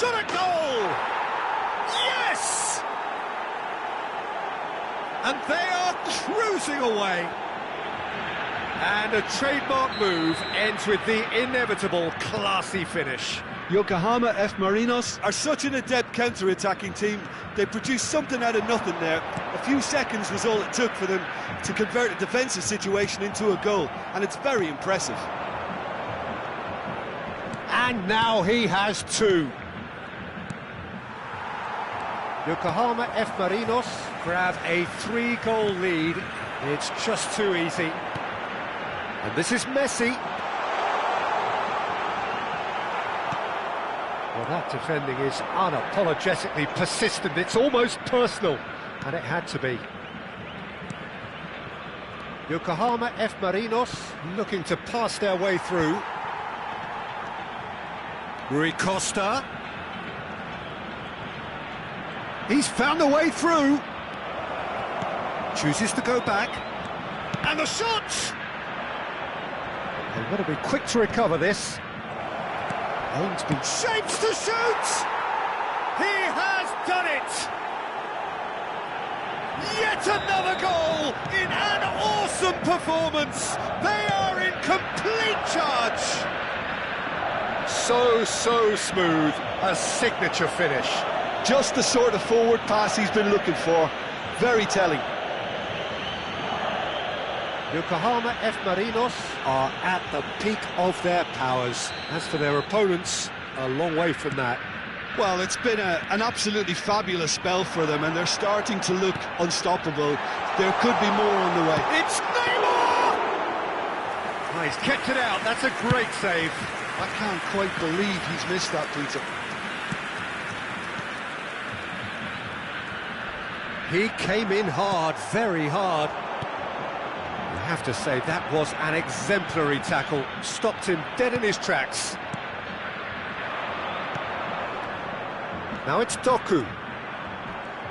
Shot at goal! Yes! And they are cruising away. And a trademark move ends with the inevitable classy finish. Yokohama F. Marinos are such an adept counter-attacking team. They produced something out of nothing there. A few seconds was all it took for them to convert a defensive situation into a goal, and it's very impressive. And now he has two. Yokohama F. Marinos grab a 3-goal lead. It's just too easy. And this is Messi. Well, that defending is unapologetically persistent. It's almost personal, and it had to be. Yokohama F. Marinos looking to pass their way through. Rui Costa. He's found a way through. Chooses to go back. And the shot! They've got to be quick to recover this. Ainsby shapes to shoot! He has done it! Yet another goal in an awesome performance! They are in complete charge! So smooth, a signature finish. Just the sort of forward pass he's been looking for. Very telling. Yokohama F. Marinos are at the peak of their powers. As for their opponents, a long way from that. Well, it's been an absolutely fabulous spell for them, and they're starting to look unstoppable. There could be more on the way. It's Neymar! Oh, he's kept it out. That's a great save. I can't quite believe he's missed that, Peter. He came in hard, very hard. I have to say, that was an exemplary tackle. Stopped him dead in his tracks. Now it's Doku.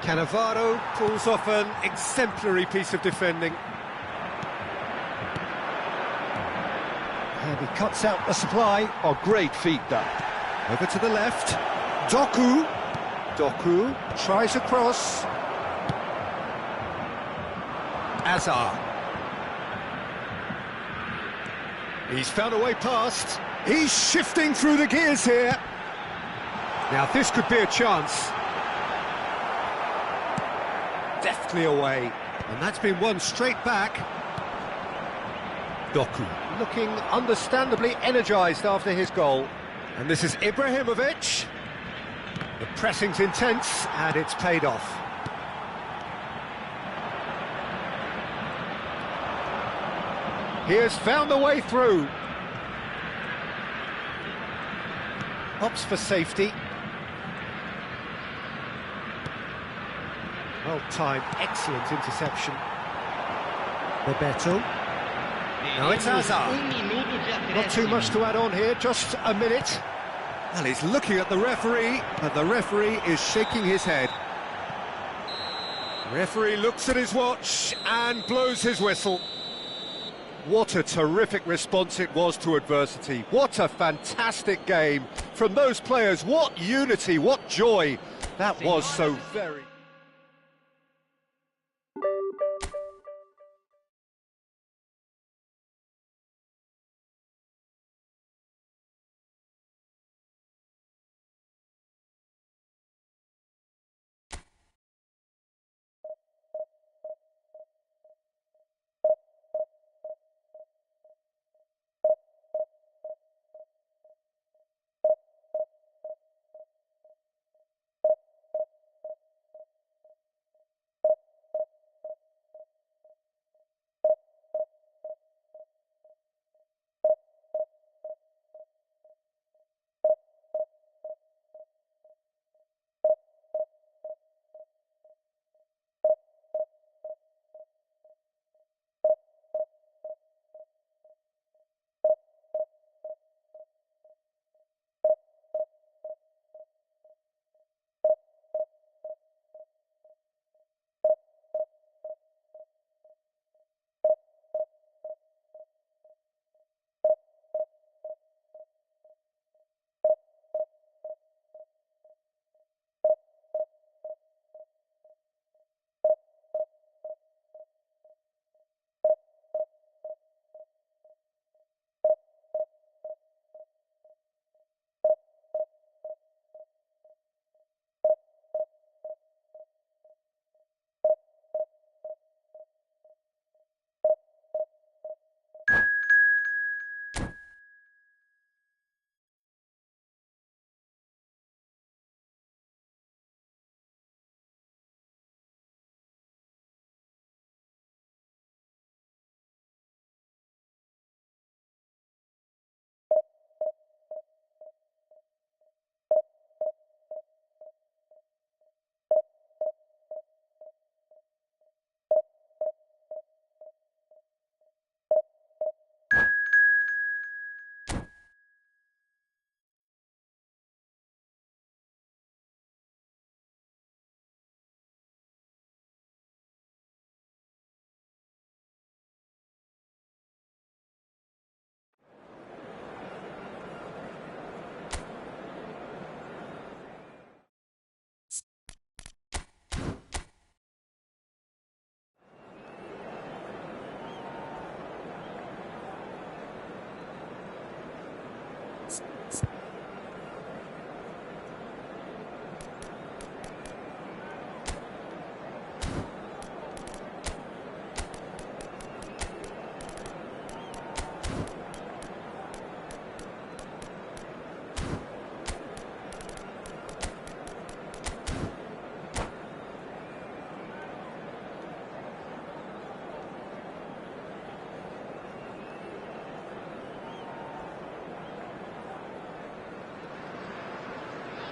Cannavaro pulls off an exemplary piece of defending. And he cuts out the supply. Oh, great feat, that. Over to the left. Doku. Doku tries a cross. Azar. He's found a way past. He's shifting through the gears here. Now this could be a chance. Deftly away. And that's been won straight back. Doku looking understandably energised after his goal. And this is Ibrahimovic. The pressing's intense and it's paid off. He has found the way through. Opts for safety. Well timed, excellent interception. Bebeto. Now it's Hazard. Not too much to add on here, just a minute. Well, he's looking at the referee, but the referee is shaking his head. Referee looks at his watch and blows his whistle. What a terrific response it was to adversity. What a fantastic game from those players. What unity, what joy. That was so very...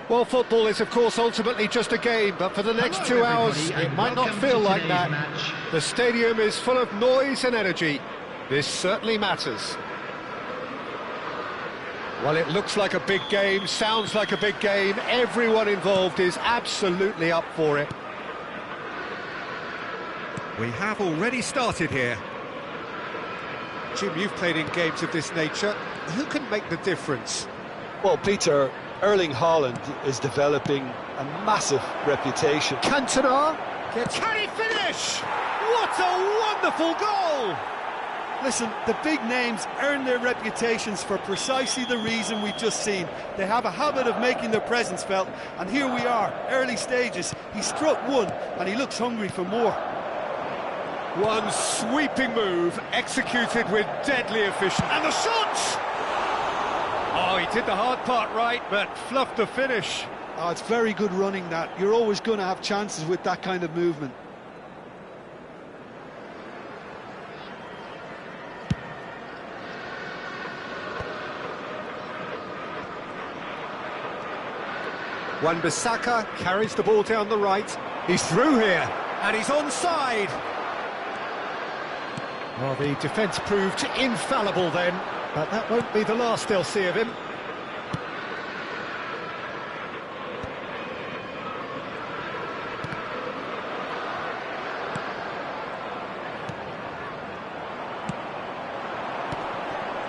Well, football is, of course, ultimately just a game, but for the next 2 hours, it might not feel like that. The stadium is full of noise and energy. This certainly matters. Well, it looks like a big game, sounds like a big game. Everyone involved is absolutely up for it. We have already started here. Jim, you've played in games of this nature. Who can make the difference? Well, Peter, Erling Haaland is developing a massive reputation. Cantona gets... Can he finish? What a wonderful goal! Listen, the big names earn their reputations for precisely the reason we've just seen. They have a habit of making their presence felt, and here we are, early stages. He struck one, and he looks hungry for more. One sweeping move, executed with deadly efficiency. And the shot! Oh, he did the hard part right, but fluffed the finish. Oh, it's very good running, that. You're always going to have chances with that kind of movement. Wan-Bissaka carries the ball down the right. He's through here, and he's onside. Well, the defence proved infallible then, but that won't be the last they'll see of him.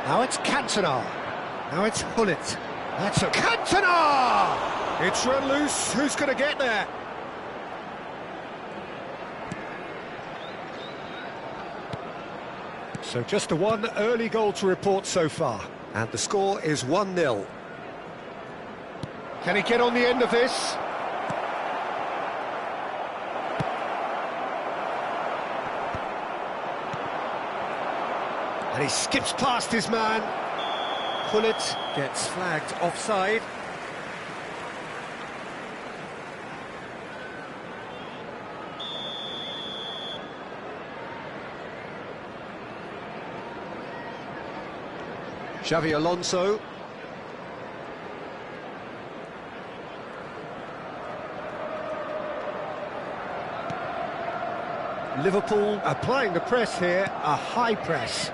Now it's Cantona. Now it's Hullet. That's a Cantona! It's run loose. Who's going to get there? So just the one early goal to report so far. And the score is 1-0. Can he get on the end of this? And he skips past his man. Hullet gets flagged offside. Xavi Alonso. Liverpool applying the press here, a high press.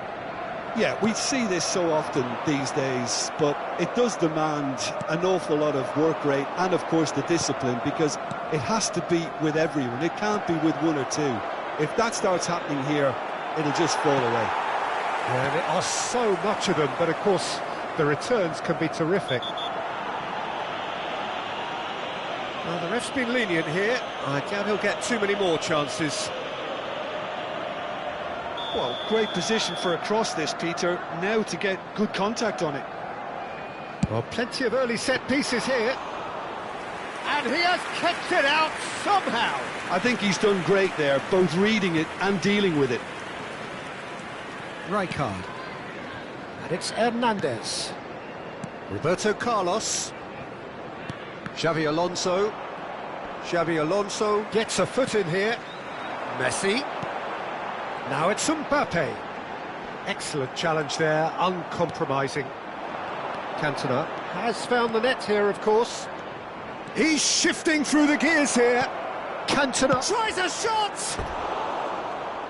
Yeah, we see this so often these days, but it does demand an awful lot of work rate and, of course, the discipline, because it has to be with everyone. It can't be with one or two. If that starts happening here, it'll just fall away. Yeah, there are so much of them, but of course the returns can be terrific. Well, the ref's been lenient here. I doubt he'll get too many more chances. Well, great position for a cross this, Peter. Now to get good contact on it. Well, plenty of early set pieces here. And he has kept it out somehow. I think he's done great there, both reading it and dealing with it. Rijkaard. And it's Hernandez. Roberto Carlos. Xavi Alonso. Xavi Alonso gets a foot in here. Messi. Now it's Mbappe. Excellent challenge there, uncompromising. Cantona has found the net here, of course. He's shifting through the gears here. Cantona tries a shot!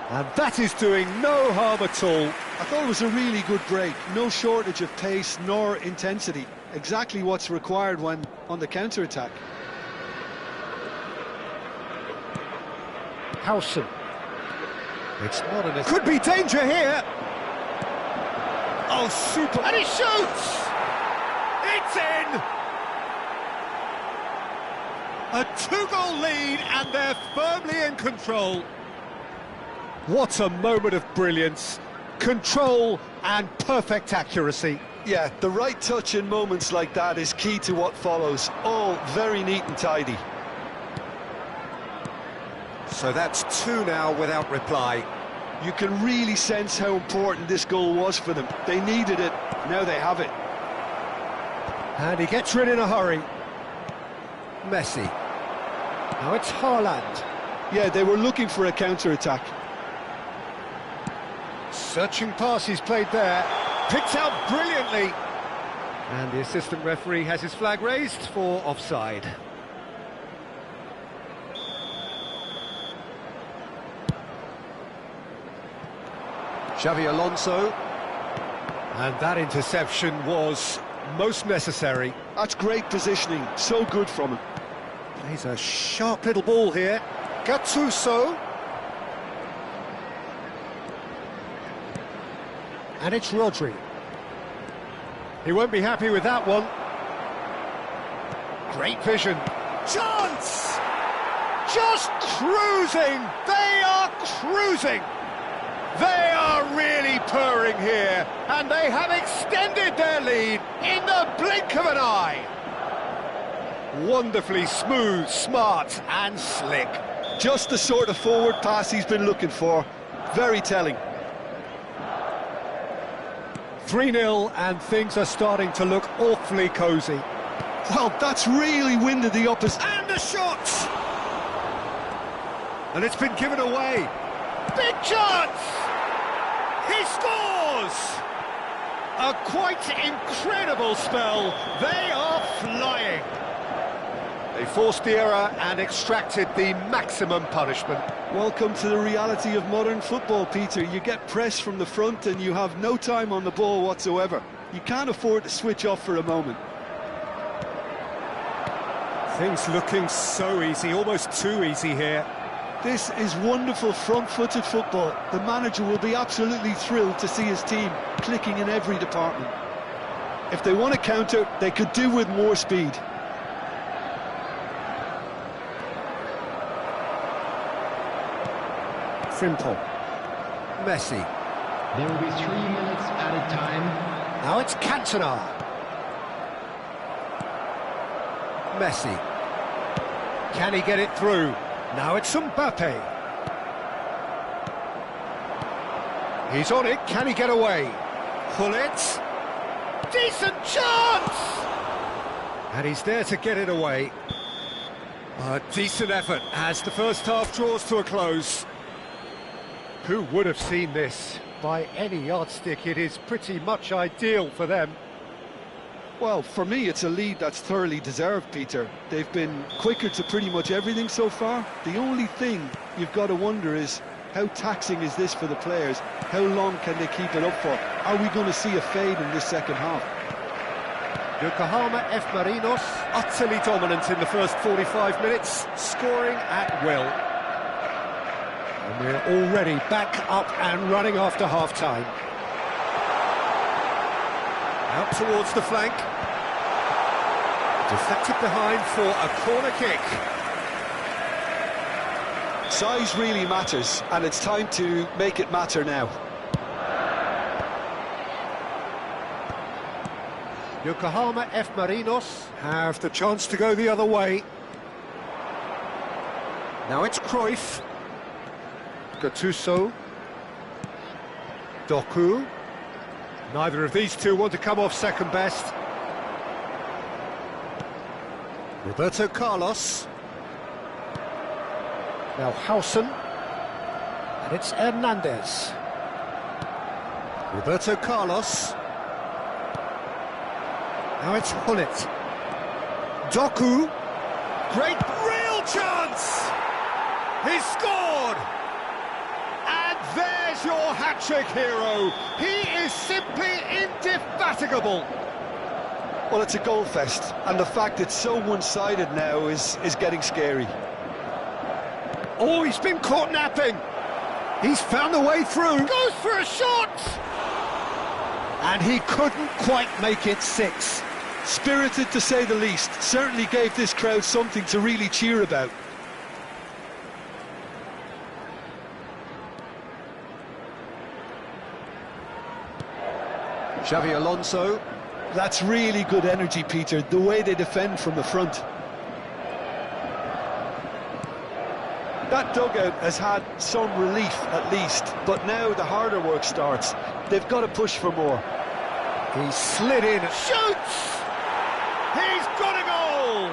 And that is doing no harm at all. I thought it was a really good break. No shortage of pace nor intensity. Exactly what's required when on the counter-attack. Howson. It's not an... Could be danger here! Oh, super! And he shoots! It's in! A two-goal lead, and they're firmly in control. What a moment of brilliance. Control and perfect accuracy. Yeah, the right touch in moments like that is key to what follows. All very neat and tidy. So that's two now without reply. You can really sense how important this goal was for them. They needed it, now they have it. And he gets rid in a hurry. Messi. Now it's Haaland. Yeah, they were looking for a counter-attack. Searching pass he's played there. Picked out brilliantly. And the assistant referee has his flag raised for offside. Xavi Alonso. And that interception was most necessary. That's great positioning, so good from him. He's a sharp little ball here. Gattuso. And it's Rodri. He won't be happy with that one. Great vision. Chance! Just cruising! They are cruising! They are really purring here, and they have extended their lead in the blink of an eye. Wonderfully smooth, smart and slick. Just the sort of forward pass he's been looking for. Very telling. 3-0, and things are starting to look awfully cosy. Well, that's really winded the opposite. And a shot! And it's been given away. Big chance! He scores! A quite incredible spell. They are flying. They forced the error and extracted the maximum punishment. Welcome to the reality of modern football, Peter. You get pressed from the front and you have no time on the ball whatsoever. You can't afford to switch off for a moment. Things looking so easy, almost too easy here. This is wonderful front-footed football. The manager will be absolutely thrilled to see his team clicking in every department. If they want to counter, they could do with more speed. Frimpong. Messi. There will be 3 minutes added time. Now it's Cantona. Messi. Can he get it through? Now it's Mbappe. He's on it. Can he get away? Pull it. Decent chance! And he's there to get it away. A decent effort as the first half draws to a close. Who would have seen this? By any yardstick, it is pretty much ideal for them. Well, for me, it's a lead that's thoroughly deserved, Peter. They've been quicker to pretty much everything so far. The only thing you've got to wonder is, how taxing is this for the players? How long can they keep it up for? Are we going to see a fade in this second half? Yokohama F. Marinos, utterly dominant in the first 45 minutes, scoring at will. And we're already back up and running after half-time. Out towards the flank. Deflected behind for a corner kick. Size really matters, and it's time to make it matter now. Yokohama F. Marinos have the chance to go the other way. Now it's Cruyff. Gattuso. Doku. Neither of these two want to come off second best. Roberto Carlos. Now Howson. And it's Hernandez. Roberto Carlos. Now it's Hullet. Doku. Great, real chance! He scored! And there's your hat-trick hero. He is simply indefatigable. Well, it's a goal fest, and the fact it's so one-sided now is getting scary. Oh, he's been caught napping. He's found a way through. Goes for a shot! And he couldn't quite make it 6. Spirited, to say the least. Certainly gave this crowd something to really cheer about. Xavi Alonso. That's really good energy, Peter, the way they defend from the front. That dugout has had some relief, at least, but now the harder work starts. They've got to push for more. He slid in, shoots! He's got a goal!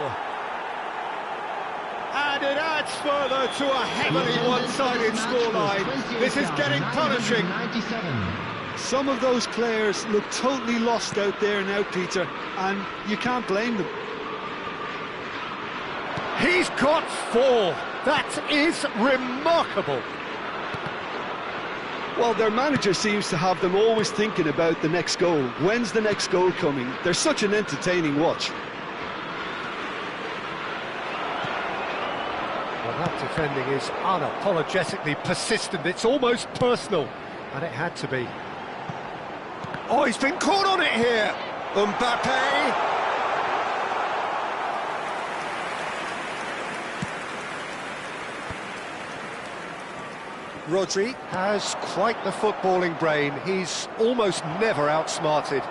And it adds further to a heavily one-sided scoreline. This is getting punishing. 97. Some of those players look totally lost out there now, Peter, and you can't blame them. He's got 4. That is remarkable. Well, their manager seems to have them always thinking about the next goal. When's the next goal coming? They're such an entertaining watch. Well, that defending is unapologetically persistent. It's almost personal, and it had to be. Oh, he's been caught on it here. Mbappe. Rodri has quite the footballing brain. He's almost never outsmarted.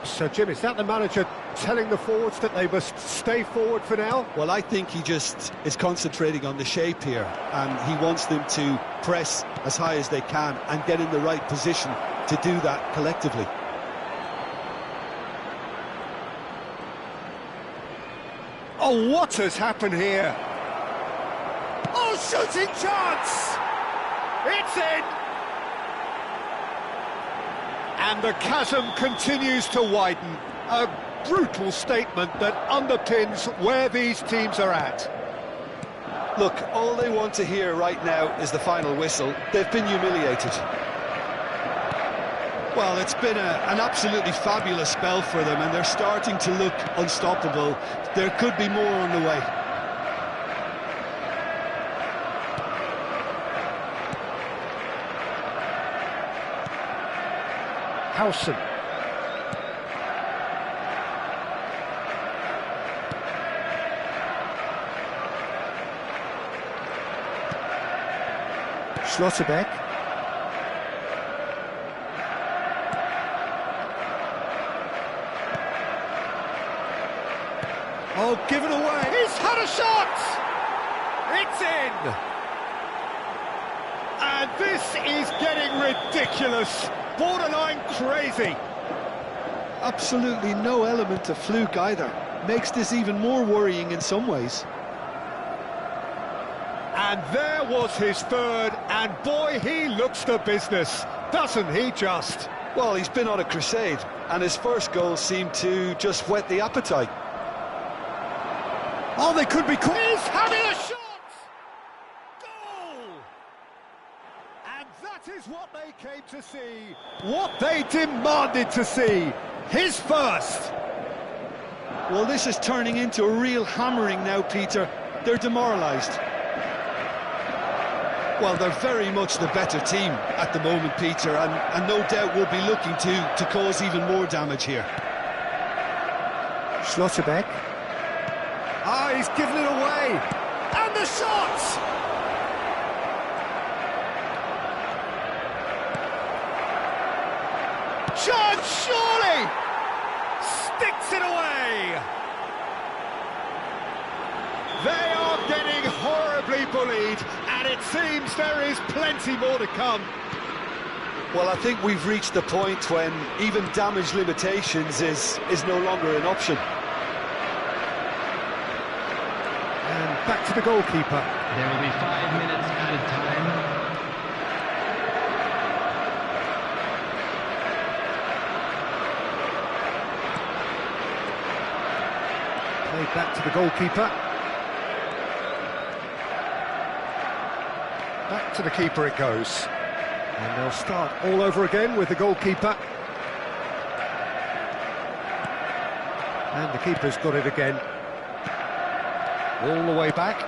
So, Jim, is that the manager telling the forwards that they must stay forward for now? Well, I think he just is concentrating on the shape here, and he wants them to press as high as they can and get in the right position to do that collectively. Oh, what has happened here? Oh, shooting chance! It's in! And the chasm continues to widen. A brutal statement that underpins where these teams are at. Look, all they want to hear right now is the final whistle. They've been humiliated. Well, it's been an absolutely fabulous spell for them, and they're starting to look unstoppable. There could be more on the way. Howson. Schlotterbeck. Oh, given away. He's had a shot! It's in! And this is getting ridiculous. Borderline crazy. Absolutely no element of fluke either. Makes this even more worrying in some ways. And there was his third, and boy, he looks the business, doesn't he just? Well, he's been on a crusade, and his first goal seemed to just whet the appetite. Oh, they could be... He's having a shot! Goal! And that is what they came to see, what they demanded to see. His first. Well, this is turning into a real hammering now, Peter. They're demoralised. Well, they're very much the better team at the moment, Peter, and no doubt will be looking to cause even more damage here. Schlotterbeck. Ah, he's given it away. And the shot! Chance, surely! Sticks it away! They are getting horribly bullied, and it seems there is plenty more to come. Well, I think we've reached the point when even damage limitations is no longer an option. And back to the goalkeeper. There will be 5 minutes added time. Played back to the goalkeeper. Back to the keeper it goes. And they'll start all over again with the goalkeeper. And the keeper's got it again. All the way back.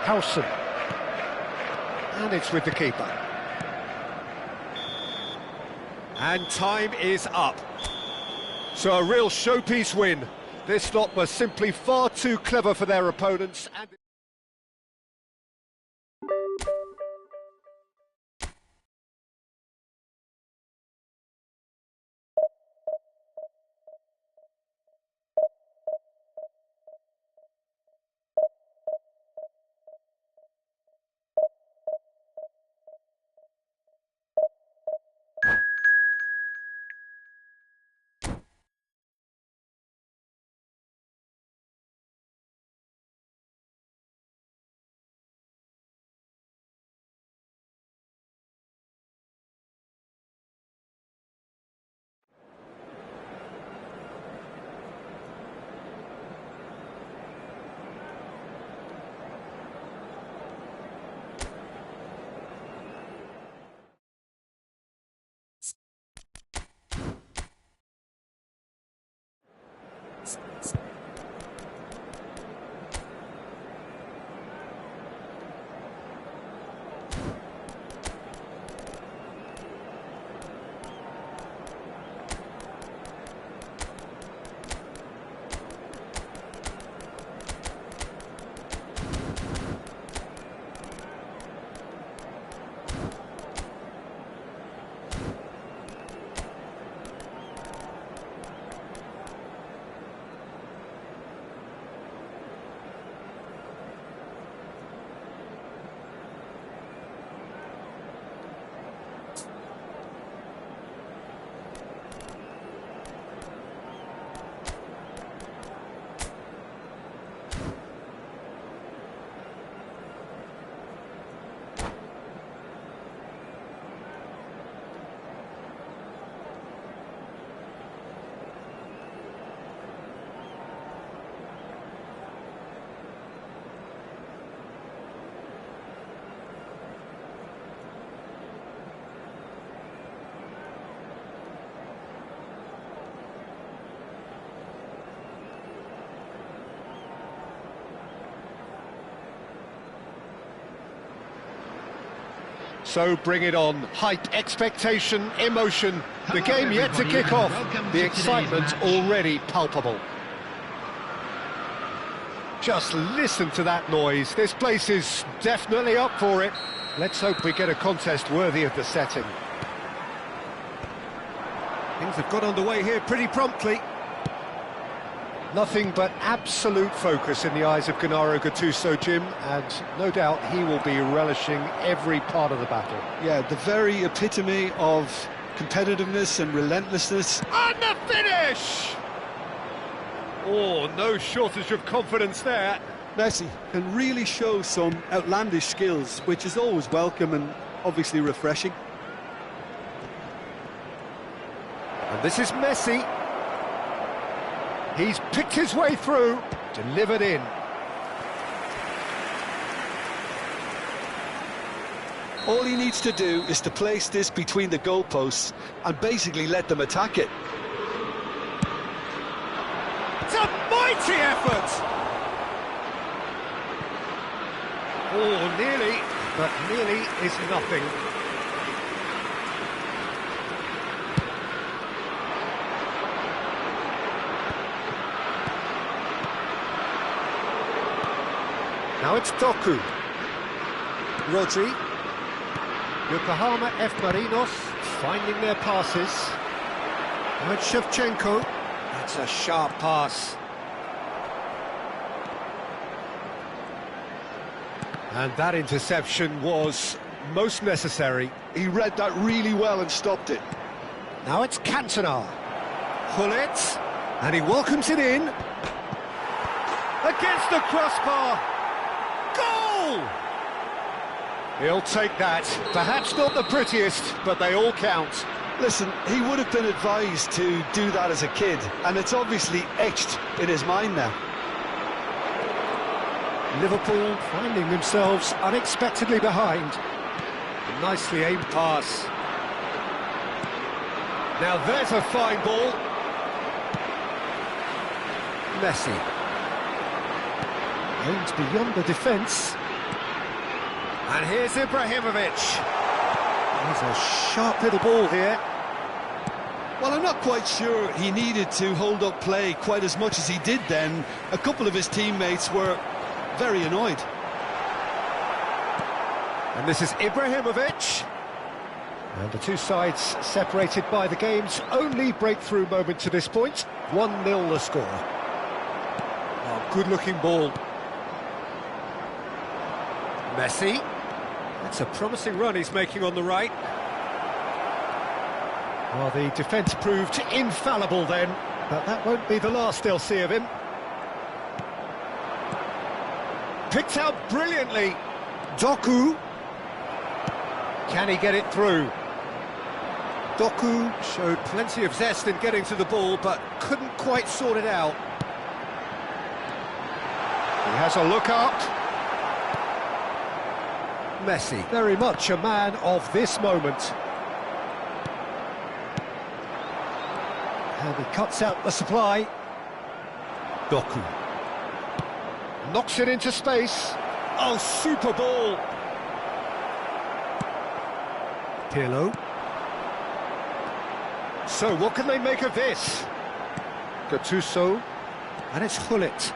Howson. And it's with the keeper. And time is up. So a real showpiece win. This lot were simply far too clever for their opponents. And So bring it on. Hype, expectation, emotion. The Hello, game yet to everybody, kick and off. welcome The to excitement today's match. already palpable. Just listen to that noise. This place is definitely up for it. Let's hope we get a contest worthy of the setting. Things have got underway here pretty promptly. Nothing but absolute focus in the eyes of Gennaro Gattuso, Jim, and no doubt he will be relishing every part of the battle. Yeah, the very epitome of competitiveness and relentlessness. And the finish! Oh, no shortage of confidence there. Messi can really show some outlandish skills, which is always welcome and obviously refreshing. And this is Messi. He's picked his way through, delivered in. All he needs to do is to place this between the goalposts and basically let them attack it. It's a mighty effort! Oh, nearly, but nearly is nothing. Now it's Doku. Rodri. Yokohama F. Marinos finding their passes. Now it's Shevchenko. That's a sharp pass. And that interception was most necessary. He read that really well and stopped it. Now it's Cantona. Hullet. And he welcomes it in. Against the crossbar. Goal! He'll take that. Perhaps not the prettiest, but they all count. Listen, he would have been advised to do that as a kid, and it's obviously etched in his mind now. Liverpool finding themselves unexpectedly behind. A nicely aimed pass. Now there's a fine ball. Messi. Aimed beyond the defence. And here's Ibrahimovic. He's a sharp little ball here. Well, I'm not quite sure he needed to hold up play quite as much as he did then. A couple of his teammates were very annoyed. And this is Ibrahimovic. And the two sides separated by the game's only breakthrough moment to this point. 1-0 the score. Oh, good-looking ball. Messi. That's a promising run he's making on the right. Well, the defence proved infallible then, but that won't be the last they'll see of him. Picked out brilliantly. Doku. Can he get it through? Doku showed plenty of zest in getting to the ball, but couldn't quite sort it out. He has a look up. Messi, very much a man of this moment. And he cuts out the supply. Doku. Knocks it into space. Oh, super ball. Pirlo. So, what can they make of this? Gattuso. And it's Hullet.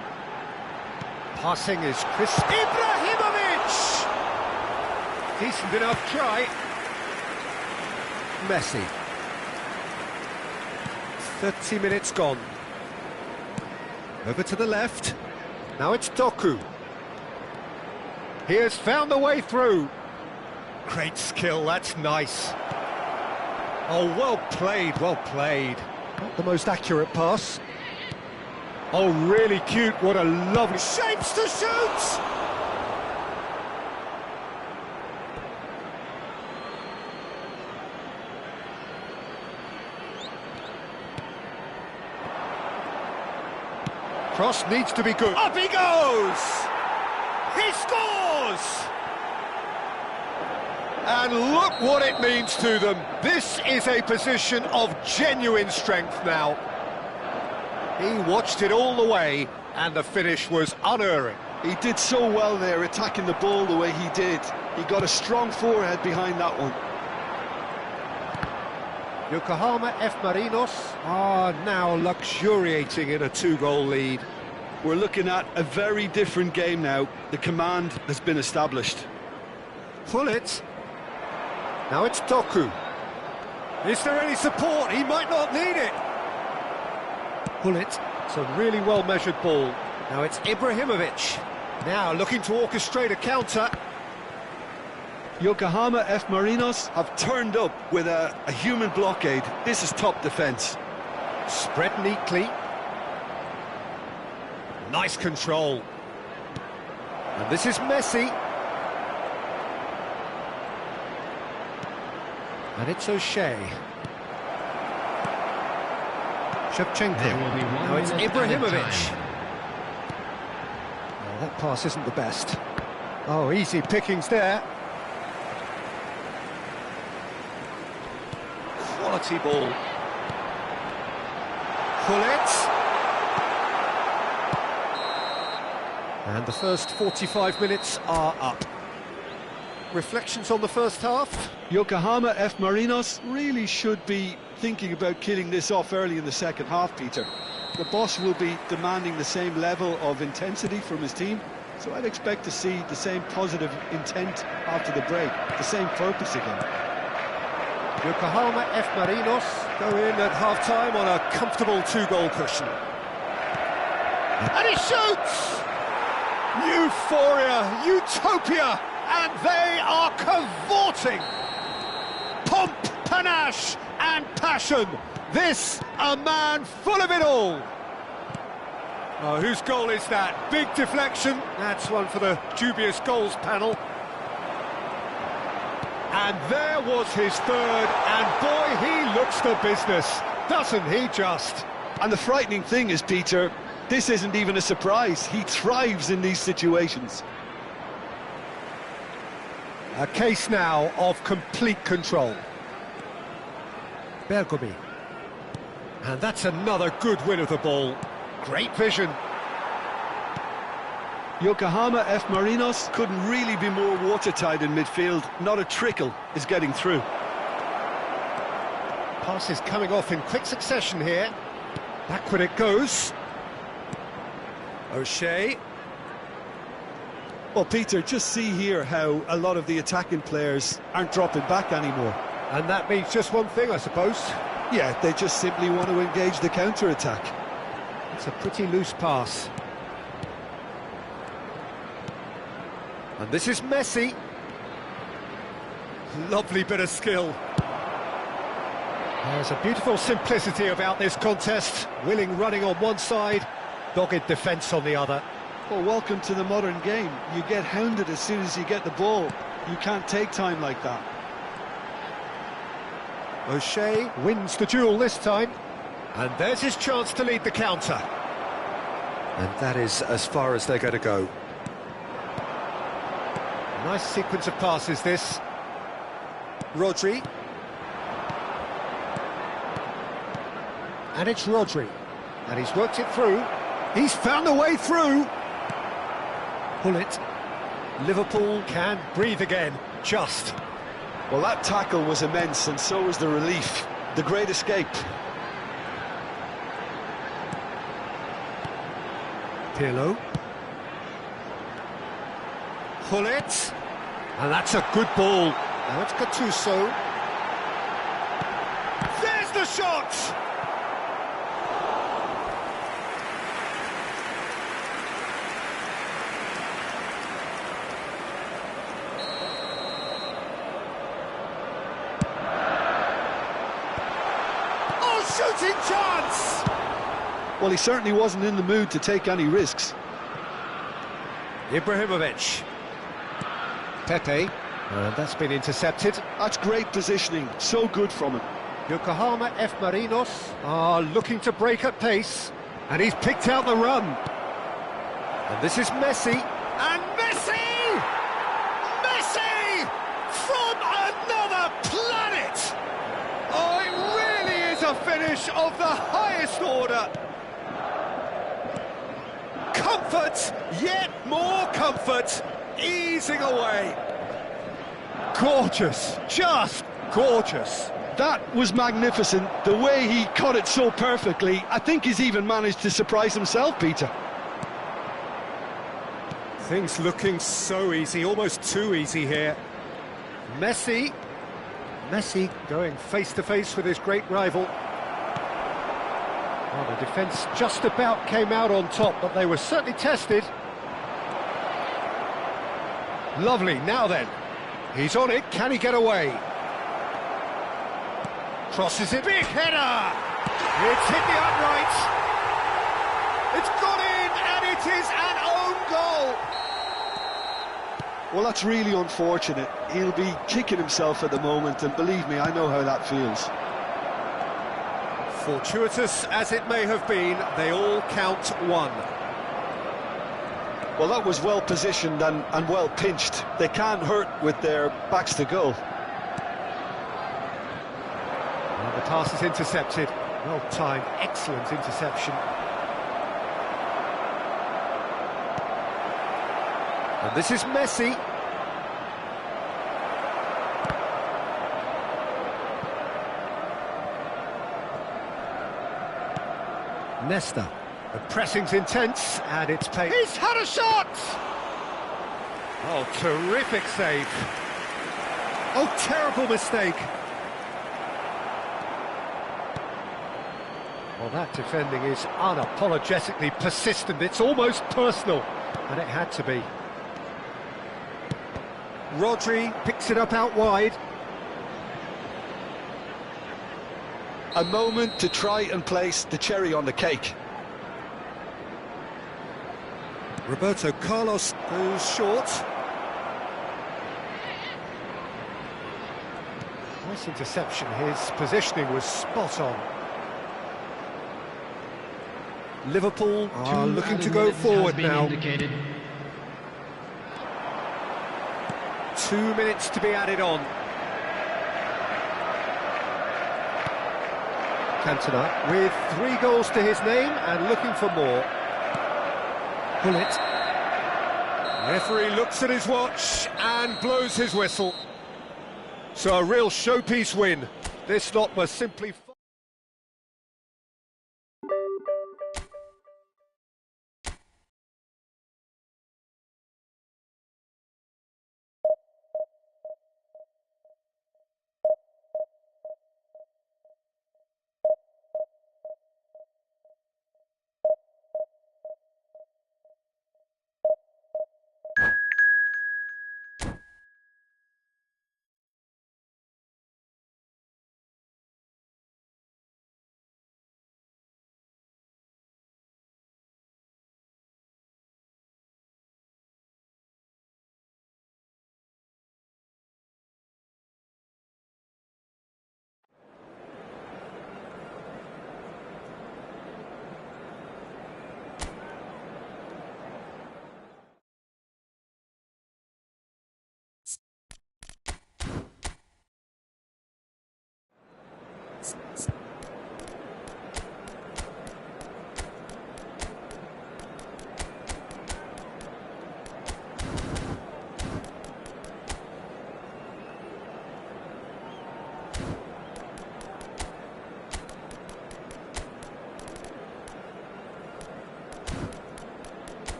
Passing is Chris Ibrahimovic! Decent enough try. Messi. 30 minutes gone. Over to the left. Now it's Doku. He has found the way through. Great skill, that's nice. Oh, well played, well played. Not the most accurate pass. Oh, really cute, what a lovely... Shapes to shoot! Cross needs to be good. Up he goes! He scores! And look what it means to them. This is a position of genuine strength now. He watched it all the way, and the finish was unerring. He did so well there, attacking the ball the way he did. He got a strong forehead behind that one. Yokohama F. Marinos are now luxuriating in a 2-goal lead. We're looking at a very different game now. The command has been established. Pull it. Now it's Doku. Is there any support? He might not need it. Pull it. It's a really well-measured ball. Now it's Ibrahimovic. Now looking to orchestrate a counter. Yokohama F. Marinos have turned up with a human blockade. This is top defence. Spread neatly. Nice control. And this is Messi. And it's O'Shea. Shevchenko. There will be one Now it's minute Ibrahimovic. added time. Oh, that pass isn't the best. Oh, easy pickings there. Quality ball. Pull it. And the first 45 minutes are up. Reflections on the first half? Yokohama F. Marinos really should be thinking about killing this off early in the second half, Peter. The boss will be demanding the same level of intensity from his team, so I'd expect to see the same positive intent after the break, the same purpose again. Yokohama F. Marinos go in at half-time on a comfortable 2-goal cushion. And he shoots! Euphoria, utopia, and they are cavorting! Pomp, panache, and passion. This, a man full of it all. Oh, whose goal is that? Big deflection. That's one for the dubious goals panel. And there was his third, and boy, he looks the business, doesn't he just? And the frightening thing is, Peter, this isn't even a surprise. He thrives in these situations. A case now of complete control. Bergomi. And that's another good win of the ball. Great vision. Yokohama F. Marinos couldn't really be more watertight in midfield. Not a trickle is getting through. Passes coming off in quick succession here. Backward it goes. O'Shea. Well, Peter, just see here how a lot of the attacking players aren't dropping back anymore. And that means just one thing, I suppose. Yeah, they just simply want to engage the counter-attack. It's a pretty loose pass. And this is Messi. Lovely bit of skill. There's a beautiful simplicity about this contest. Willing running on one side, dogged defence on the other. Well, welcome to the modern game. You get hounded as soon as you get the ball. You can't take time like that. O'Shea wins the duel this time. And there's his chance to lead the counter. And that is as far as they're going to go. Nice sequence of passes, this. Rodri. And it's Rodri. And he's worked it through. He's found a way through. Pull it. Liverpool can breathe again, just. Well, that tackle was immense, and so was the relief. The great escape. Pirlo. Pull it. And that's a good ball. Now it's Gattuso. There's the shot! Shooting chance! Well, he certainly wasn't in the mood to take any risks. Ibrahimovic. Pepe. And that's been intercepted. That's great positioning. So good from him. Yokohama F. Marinos are looking to break at pace. And he's picked out the run. And this is Messi. And Messi! Messi! From another planet! Oh, it really is a finish of the highest order. Comfort, yet more comfort, easing away. Gorgeous, just gorgeous. That was magnificent. The way he caught it so perfectly, I think he's even managed to surprise himself, Peter. Things looking so easy, almost too easy here. Messi going face-to-face with his great rival. Well, the defence just about came out on top, but they were certainly tested. Lovely, now then. He's on it, can he get away? Crosses it, big header! It's hit the uprights. It's gone in, and it is an own goal! Well, that's really unfortunate. He'll be kicking himself at the moment, and believe me, I know how that feels. Fortuitous as it may have been, they all count one. Well, that was well positioned and well pinched. They can't hurt with their backs to goal. Well, the pass is intercepted. Well timed, excellent interception. And this is Messi. Nesta. The pressing's intense, and it's paid. He's had a shot! Oh, terrific save. Oh, terrible mistake. Well, that defending is unapologetically persistent. It's almost personal, and it had to be. Rodri picks it up out wide. A moment to try and place the cherry on the cake. Roberto Carlos goes short. Nice interception. His positioning was spot on. Liverpool are looking to go forward now. Indicated. 2 minutes to be added on. Cantona with 3 goals to his name and looking for more. Bullet. Referee looks at his watch and blows his whistle. So a real showpiece win. This lot was simply...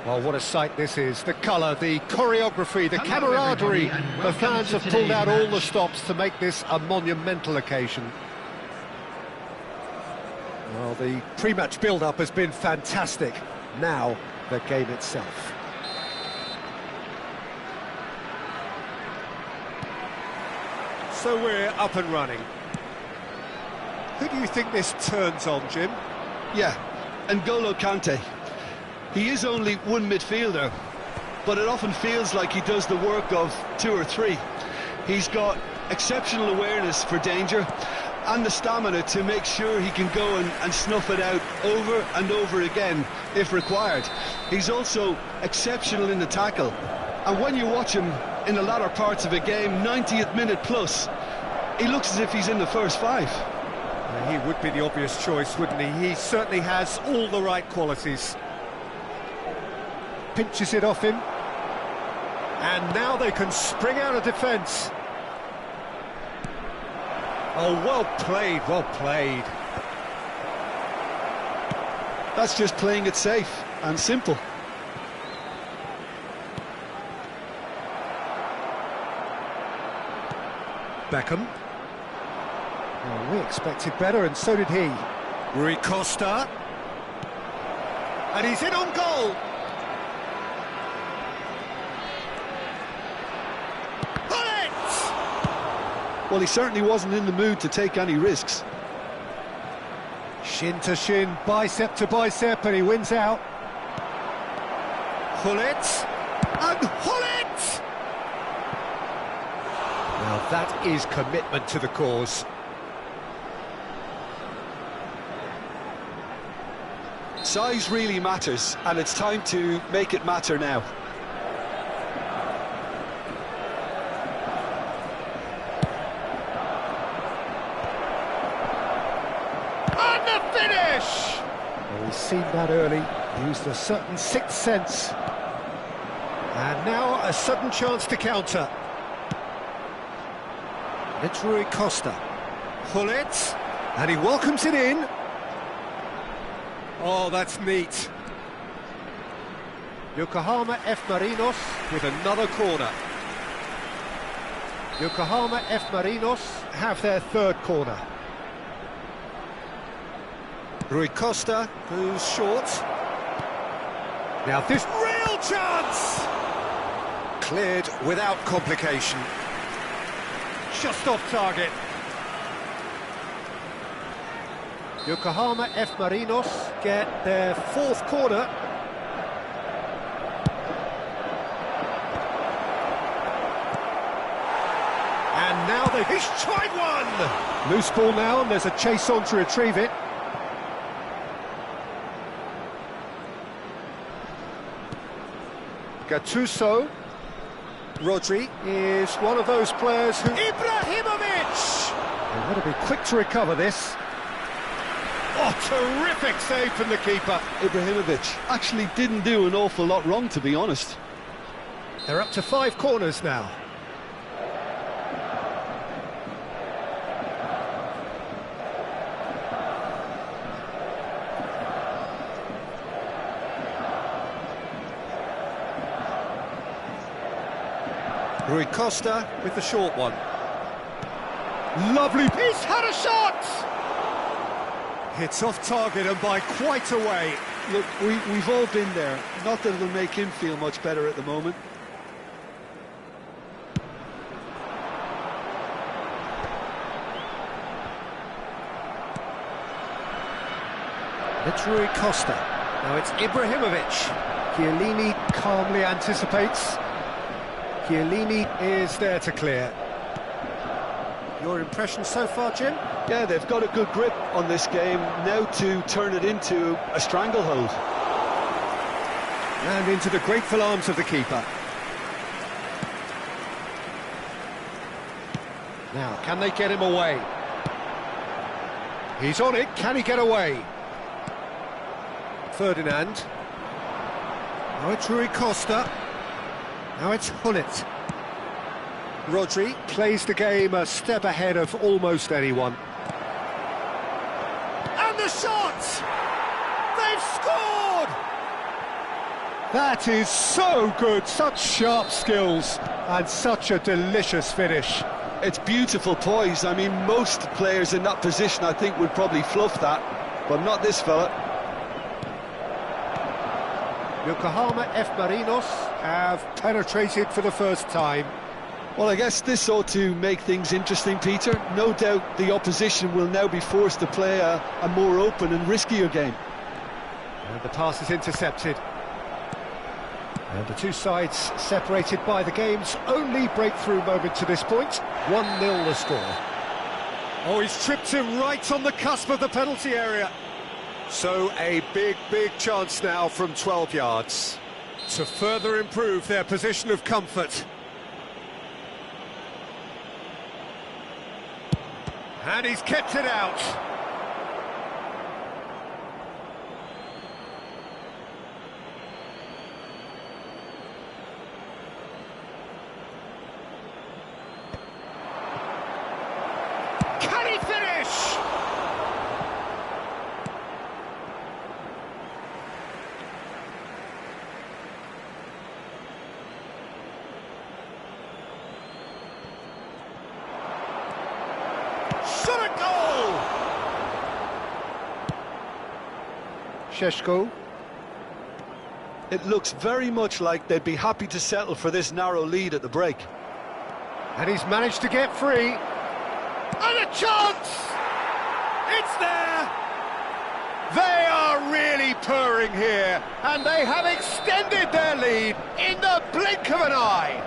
Well, what a sight this is. The colour, the choreography, the camaraderie. The fans have pulled out all the stops to make this a monumental occasion. Well, the pre-match build-up has been fantastic. Now, the game itself. So we're up and running. Who do you think this turns on, Jim? Yeah, N'Golo Kante. He is only one midfielder, but it often feels like he does the work of two or three. He's got exceptional awareness for danger and the stamina to make sure he can go and snuff it out over and over again if required. He's also exceptional in the tackle, and when you watch him in the latter parts of a game, 90th minute plus, he looks as if he's in the first five. He would be the obvious choice, wouldn't he? He certainly has all the right qualities. Pinches it off him. And now they can spring out of defence. Oh, well played, well played. That's just playing it safe and simple. Beckham. Oh, we expected better, and so did he. Rui Costa. And he's in on goal. Well, he certainly wasn't in the mood to take any risks. Shin to shin, bicep to bicep, and he wins out. Hullet, and Hullet! Now that is commitment to the cause. Size really matters, and it's time to make it matter now. Well, he's seen that early, used a certain sixth sense. And now a sudden chance to counter. It's Rui Costa. Hullet, and he welcomes it in. Oh, that's neat. Yokohama F. Marinos with another corner. Yokohama F. Marinos have their third corner. Rui Costa goes short. Now this real chance! Cleared without complication. Just off target. Yokohama F. Marinos get their fourth corner. And now he's tried one! Loose ball now, and there's a chase on to retrieve it. Gattuso. Rodri is one of those players who... Ibrahimovic! They've got to be quick to recover this. Oh, terrific save from the keeper. Ibrahimovic actually didn't do an awful lot wrong, to be honest. They're up to 5 corners now. Rui Costa with the short one. Lovely piece, had a shot! Hits off target and by quite a way. Look, we've all been there. Not that it'll make him feel much better at the moment. It's Rui Costa. Now it's Ibrahimovic. Chiellini calmly anticipates. Chiellini is there to clear. Your impression so far, Jim? Yeah, they've got a good grip on this game, now to turn it into a stranglehold. And into the grateful arms of the keeper. Now, can they get him away? He's on it, can he get away? Ferdinand. Now it's Rui Costa. Now it's Hullet. Rodri plays the game a step ahead of almost anyone. And the shot! They've scored! That is so good, such sharp skills and such a delicious finish. It's beautiful poise. I mean, most players in that position, I think, would probably fluff that, but not this fella. Yokohama F. Marinos have penetrated for the first time. Well, I guess this ought to make things interesting, Peter. No doubt the opposition will now be forced to play a more open and riskier game. And the pass is intercepted. And the two sides separated by the game's only breakthrough moment to this point. 1-0 the score. Oh, he's tripped him right on the cusp of the penalty area. So a big chance now from 12 yards to further improve their position of comfort. And he's kept it out. Can he finish? Shot a goal! Šeško. It looks very much like they'd be happy to settle for this narrow lead at the break. And he's managed to get free. And a chance! It's there! They are really purring here, and they have extended their lead in the blink of an eye.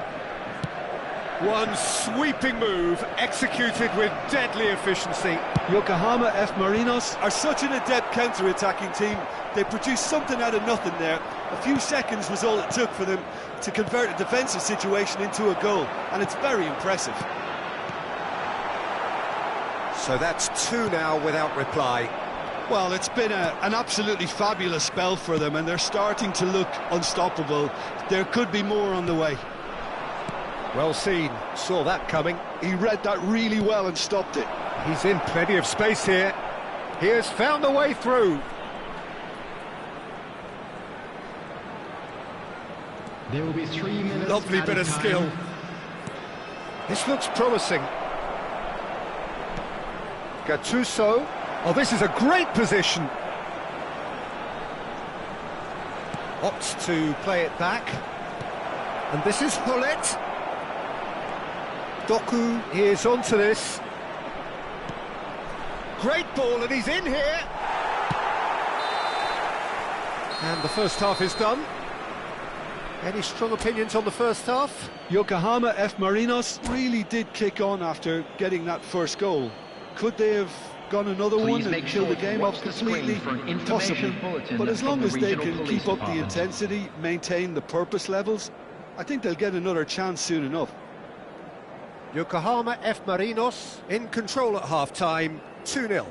One sweeping move executed with deadly efficiency. Yokohama F. Marinos are such an adept counter-attacking team. They produced something out of nothing there. A few seconds was all it took for them to convert a defensive situation into a goal, and it's very impressive. So that's two now without reply. Well, it's been an absolutely fabulous spell for them, and they're starting to look unstoppable. There could be more on the way. Well seen, saw that coming. He read that really well and stopped it. He's in plenty of space here. He has found the way through. There will be 3 minutes. Lovely bit of skill. This looks promising. Gattuso. Oh, this is a great position. Opts to play it back. And this is Hullet. Doku is onto this. Great ball, and he's in here. And the first half is done. Any strong opinions on the first half? Yokohama F. Marinos really did kick on after getting that first goal. Could they have gone another one and kill the game off completely? Possibly. But as long as they can keep up the intensity, maintain the purpose levels, I think they'll get another chance soon enough. Yokohama F. Marinos In control at half-time, 2-0.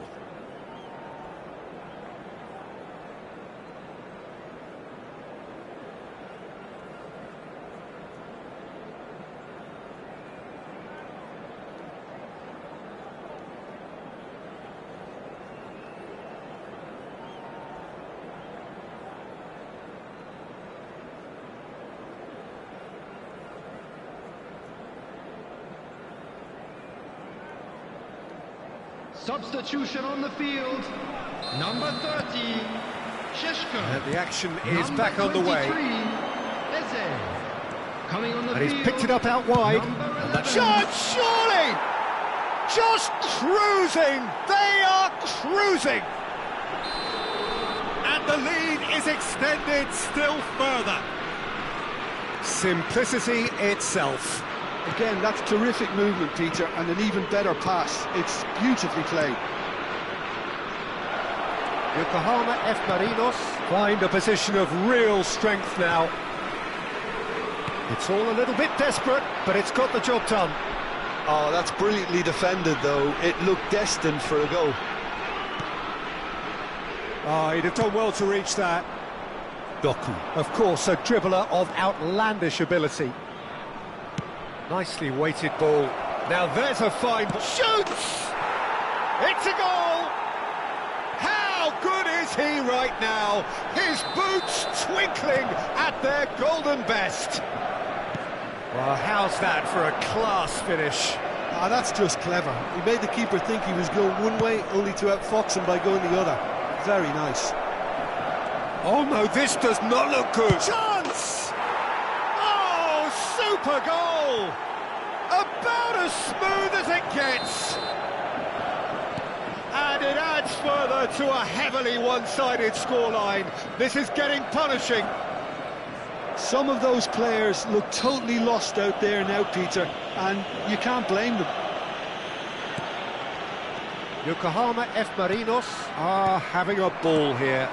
Substitution on the field. Number 30, Šeško. And the action is back on the way. Coming on the and field. he's picked it up out wide. And that shot, surely! Just cruising! They are cruising! And the lead is extended still further. Simplicity itself. Again, that's terrific movement, Peter, and an even better pass. It's beautifully played. Yokohama F. Marinos. Find a position of real strength now. It's all a little bit desperate, but it's got the job done. Oh, that's brilliantly defended, though. It looked destined for a goal. Oh, he'd have done well to reach that. Doku. Of course, a dribbler of outlandish ability. Nicely weighted ball. Now there's a fine... Shoots! It's a goal! How good is he right now? His boots twinkling at their golden best. Well, how's that for a class finish? Ah, that's just clever. He made the keeper think he was going one way, only to outfox him by going the other. Very nice. Oh no, this does not look good. Chance! Oh, super goal! about as smooth as it gets. And it adds further to a heavily one-sided scoreline. This is getting punishing. Some of those players look totally lost out there now, Peter, and you can't blame them. Yokohama F. Marinos are having a ball here.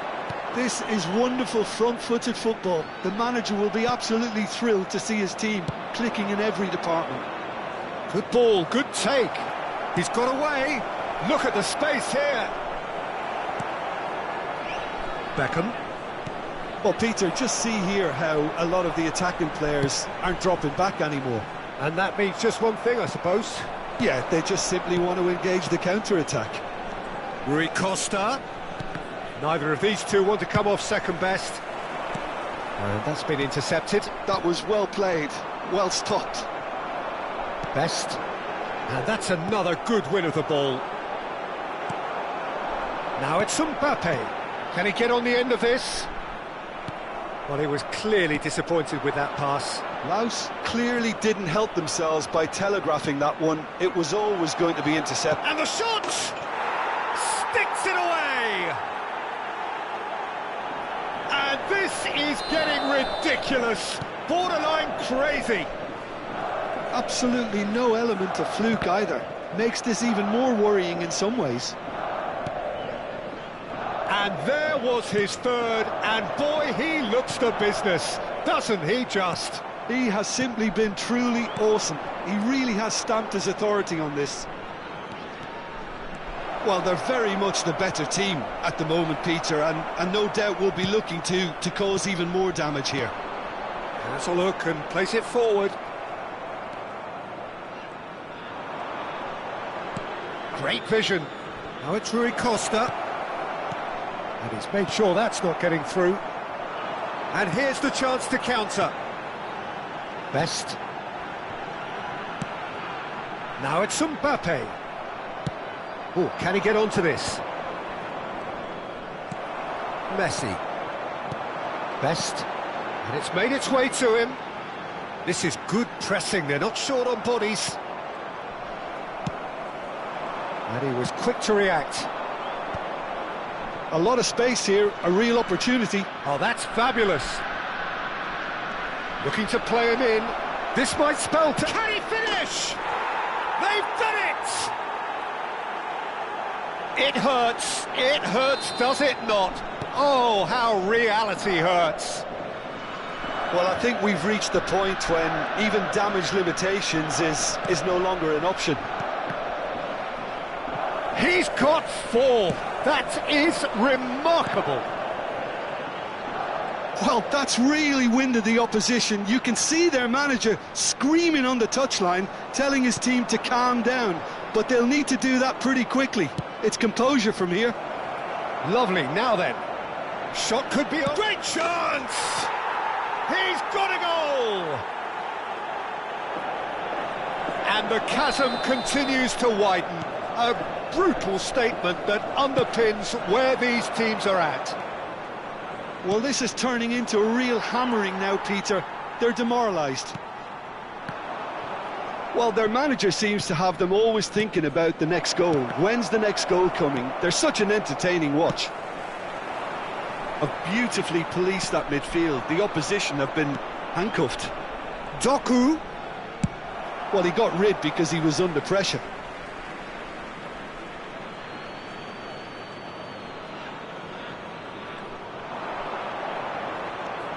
This is wonderful front-footed football. The manager will be absolutely thrilled to see his team clicking in every department. Good ball, good take. He's got away. Look at the space here. Beckham. Well, Peter, just see here how a lot of the attacking players aren't dropping back anymore. And that means just one thing, I suppose. Yeah, they just simply want to engage the counter-attack. Rui Costa. Neither of these two want to come off second best. And that's been intercepted. That was well played, well stopped. Best. And that's another good win of the ball. Now it's Mbappe. Can he get on the end of this? Well, he was clearly disappointed with that pass. Laos clearly didn't help themselves by telegraphing that one. It was always going to be intercepted. And the shot! Sticks it away! And this is getting ridiculous. Borderline crazy. Absolutely no element of fluke either. Makes this even more worrying in some ways. And there was his third, and boy, he looks the business, doesn't he just? He has simply been truly awesome. He really has stamped his authority on this. Well, they're very much the better team at the moment, Peter, and no doubt will be looking to cause even more damage here. Let's a look and place it forward. Great vision. Now it's Rui Costa. And he's made sure that's not getting through. And here's the chance to counter. Best. Now it's Mbappe. Oh, can he get onto this? Messi. Best. And it's made its way to him. This is good pressing, they're not short on bodies. And he was quick to react. A lot of space here, a real opportunity. Oh, that's fabulous. Looking to play him in. This might spell... Can he finish? They've done it! It hurts, does it not? Oh, how reality hurts. Well, I think we've reached the point when even damage limitations is no longer an option. He's got 4. That is remarkable. Well, that's really winded the opposition. You can see their manager screaming on the touchline, telling his team to calm down. But they'll need to do that pretty quickly. It's composure from here. Lovely, now then. Shot could be a great chance! He's got a goal! And the chasm continues to widen. A brutal statement that underpins where these teams are at. Well, this is turning into a real hammering now, Peter. They're demoralised. Well, their manager seems to have them always thinking about the next goal. When's the next goal coming? They're such an entertaining watch. Have beautifully policed that midfield. The opposition have been handcuffed. Doku. Well, he got rid because he was under pressure.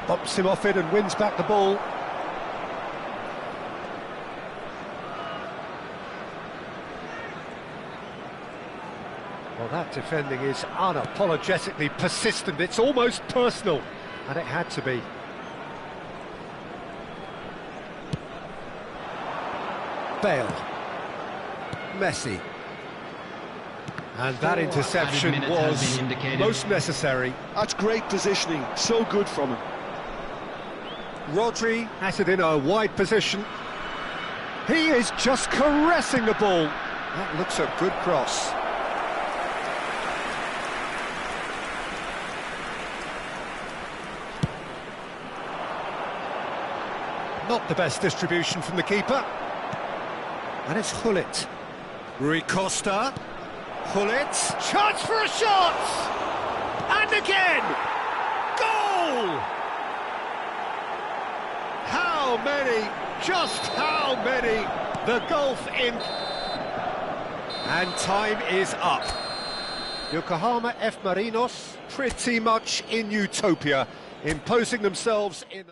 Bumps him off it and wins back the ball. Well, that defending is unapologetically persistent. It's almost personal, and it had to be. Bale. Messi. And that interception was most necessary. That's great positioning, so good from him. Rodri has it in a wide position. He is just caressing the ball. That looks a good cross. Not the best distribution from the keeper. And it's Hullet. Rui Costa. Hullet. Chance for a shot! And again! Goal! How many? Just how many? The gulf in... And time is up. Yokohama F. Marinos, pretty much in utopia, imposing themselves in...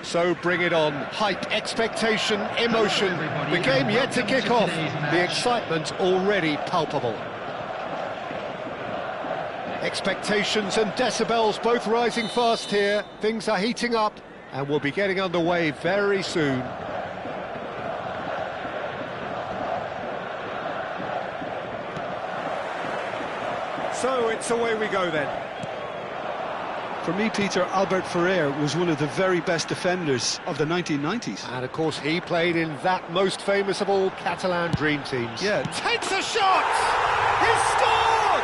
So bring it on. Hype, expectation, emotion. The game yet to kick off. The excitement already palpable. Expectations and decibels both rising fast here. Things are heating up and we'll be getting underway very soon. So it's away we go then. For me, Peter, Albert Ferrer was one of the very best defenders of the 1990s. And of course he played in that most famous of all Catalan dream teams. Yeah. Takes a shot! He's scored!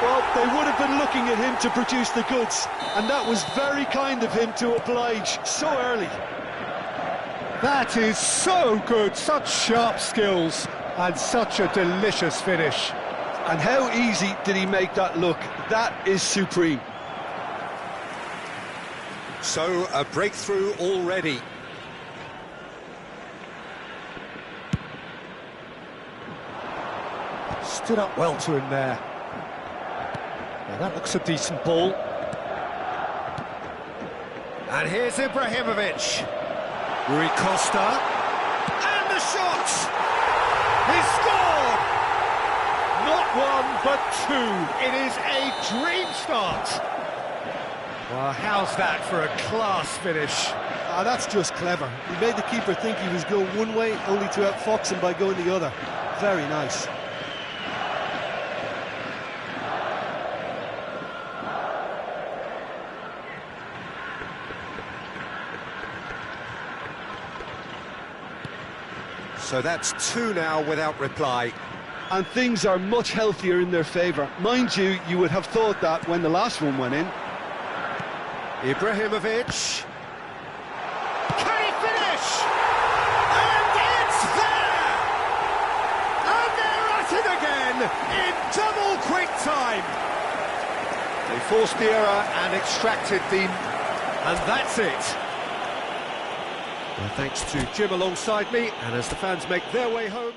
Well, they would have been looking at him to produce the goods, and that was very kind of him to oblige so early. That is so good, such sharp skills, and such a delicious finish. And how easy did he make that look? That is supreme. So, a breakthrough already. Stood up well to him there. Now that looks a decent ball. And here's Ibrahimovic. Rui Costa. And the shot! He scored! Not one, but two. It is a dream start. Well, how's that for a class finish? That's just clever. He made the keeper think he was going one way, only to outfox him by going the other. Very nice. So that's two now without reply. And things are much healthier in their favour. Mind you, you would have thought that when the last one went in. Ibrahimovic. Can he finish? And it's there! And they're at it again in double quick time. They forced the error and extracted the... And that's it. Well, thanks to Jim alongside me, and as the fans make their way home...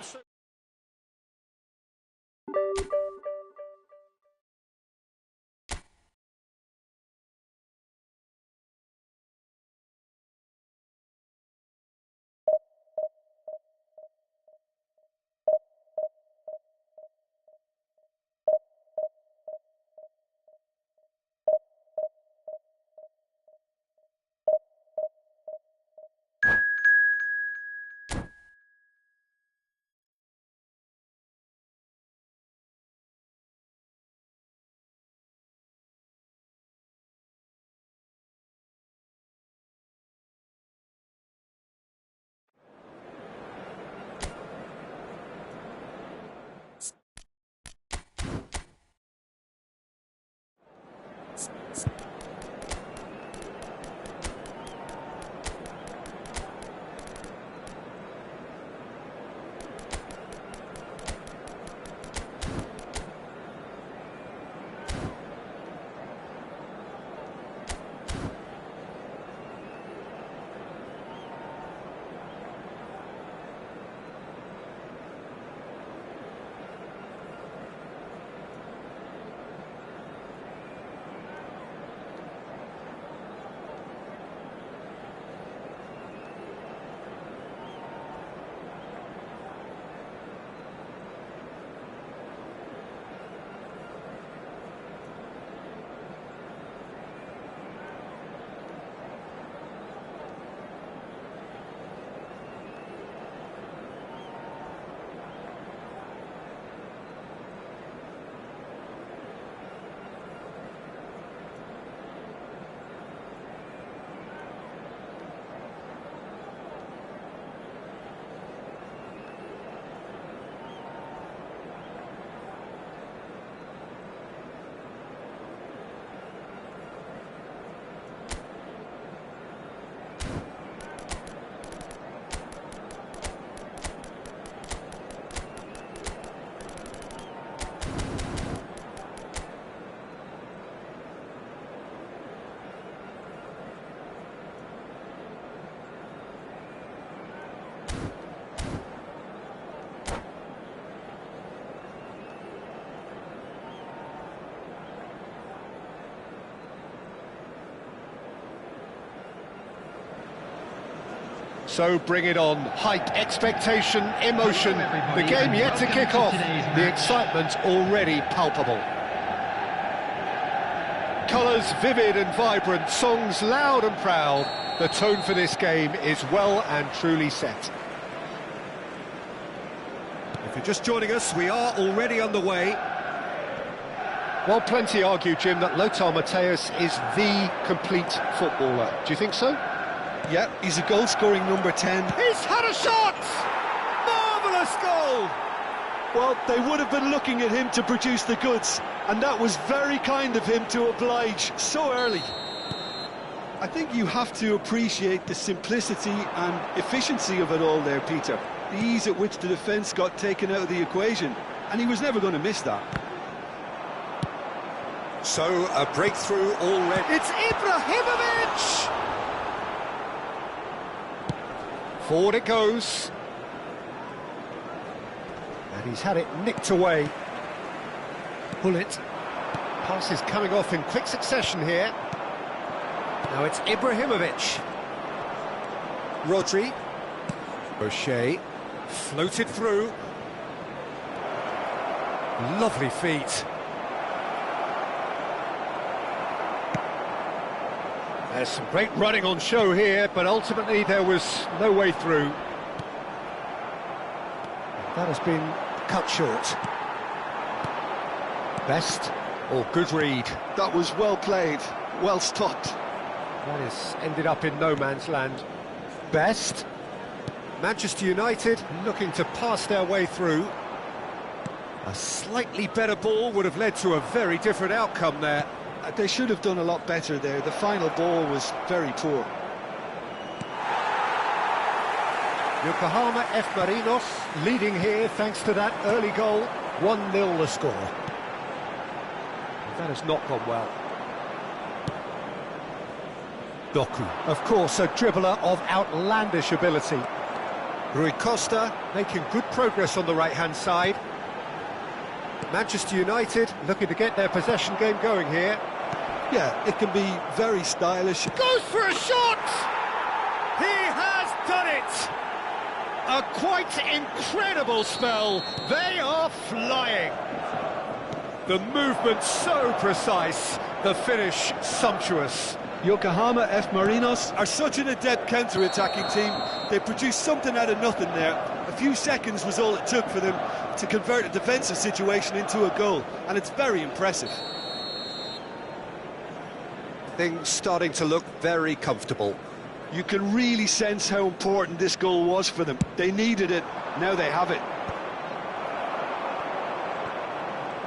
So bring it on. Hype, expectation, emotion. The game yet to kick off. The excitement already palpable. Colours vivid and vibrant, songs loud and proud. The tone for this game is well and truly set. If you're just joining us, we are already underway. Well, plenty argue, Jim, that Lothar Matthäus is the complete footballer. Do you think so? Yeah, he's a goal-scoring number 10. He's had a shot! Marvellous goal! Well, they would have been looking at him to produce the goods, and that was very kind of him to oblige so early. I think you have to appreciate the simplicity and efficiency of it all there, Peter. The ease at which the defence got taken out of the equation, and he was never going to miss that. So, a breakthrough already. It's Ibrahimovic! Forward it goes. And he's had it nicked away. Bullet. Pass is coming off in quick succession here. Now it's Ibrahimovic. Rodri. O'Shea. Floated through. Lovely feet. There's some great running on show here, but ultimately there was no way through. That has been cut short. Best, or good read. That was well played, well stopped. That has ended up in no man's land. Best. Manchester United looking to pass their way through. A slightly better ball would have led to a very different outcome there. They should have done a lot better there. The final ball was very poor. Yokohama F. Marinos leading here thanks to that early goal. 1-0 the score. That has not gone well. Doku, of course, a dribbler of outlandish ability. Rui Costa making good progress on the right-hand side. Manchester United looking to get their possession game going here. Yeah, it can be very stylish. Goes for a shot! He has done it! A quite incredible spell. They are flying. The movement so precise, the finish sumptuous. Yokohama F. Marinos are such an adept counter-attacking team. They produced something out of nothing there. A few seconds was all it took for them to convert a defensive situation into a goal, and it's very impressive. Things starting to look very comfortable. You can really sense how important this goal was for them. They needed it, now they have it.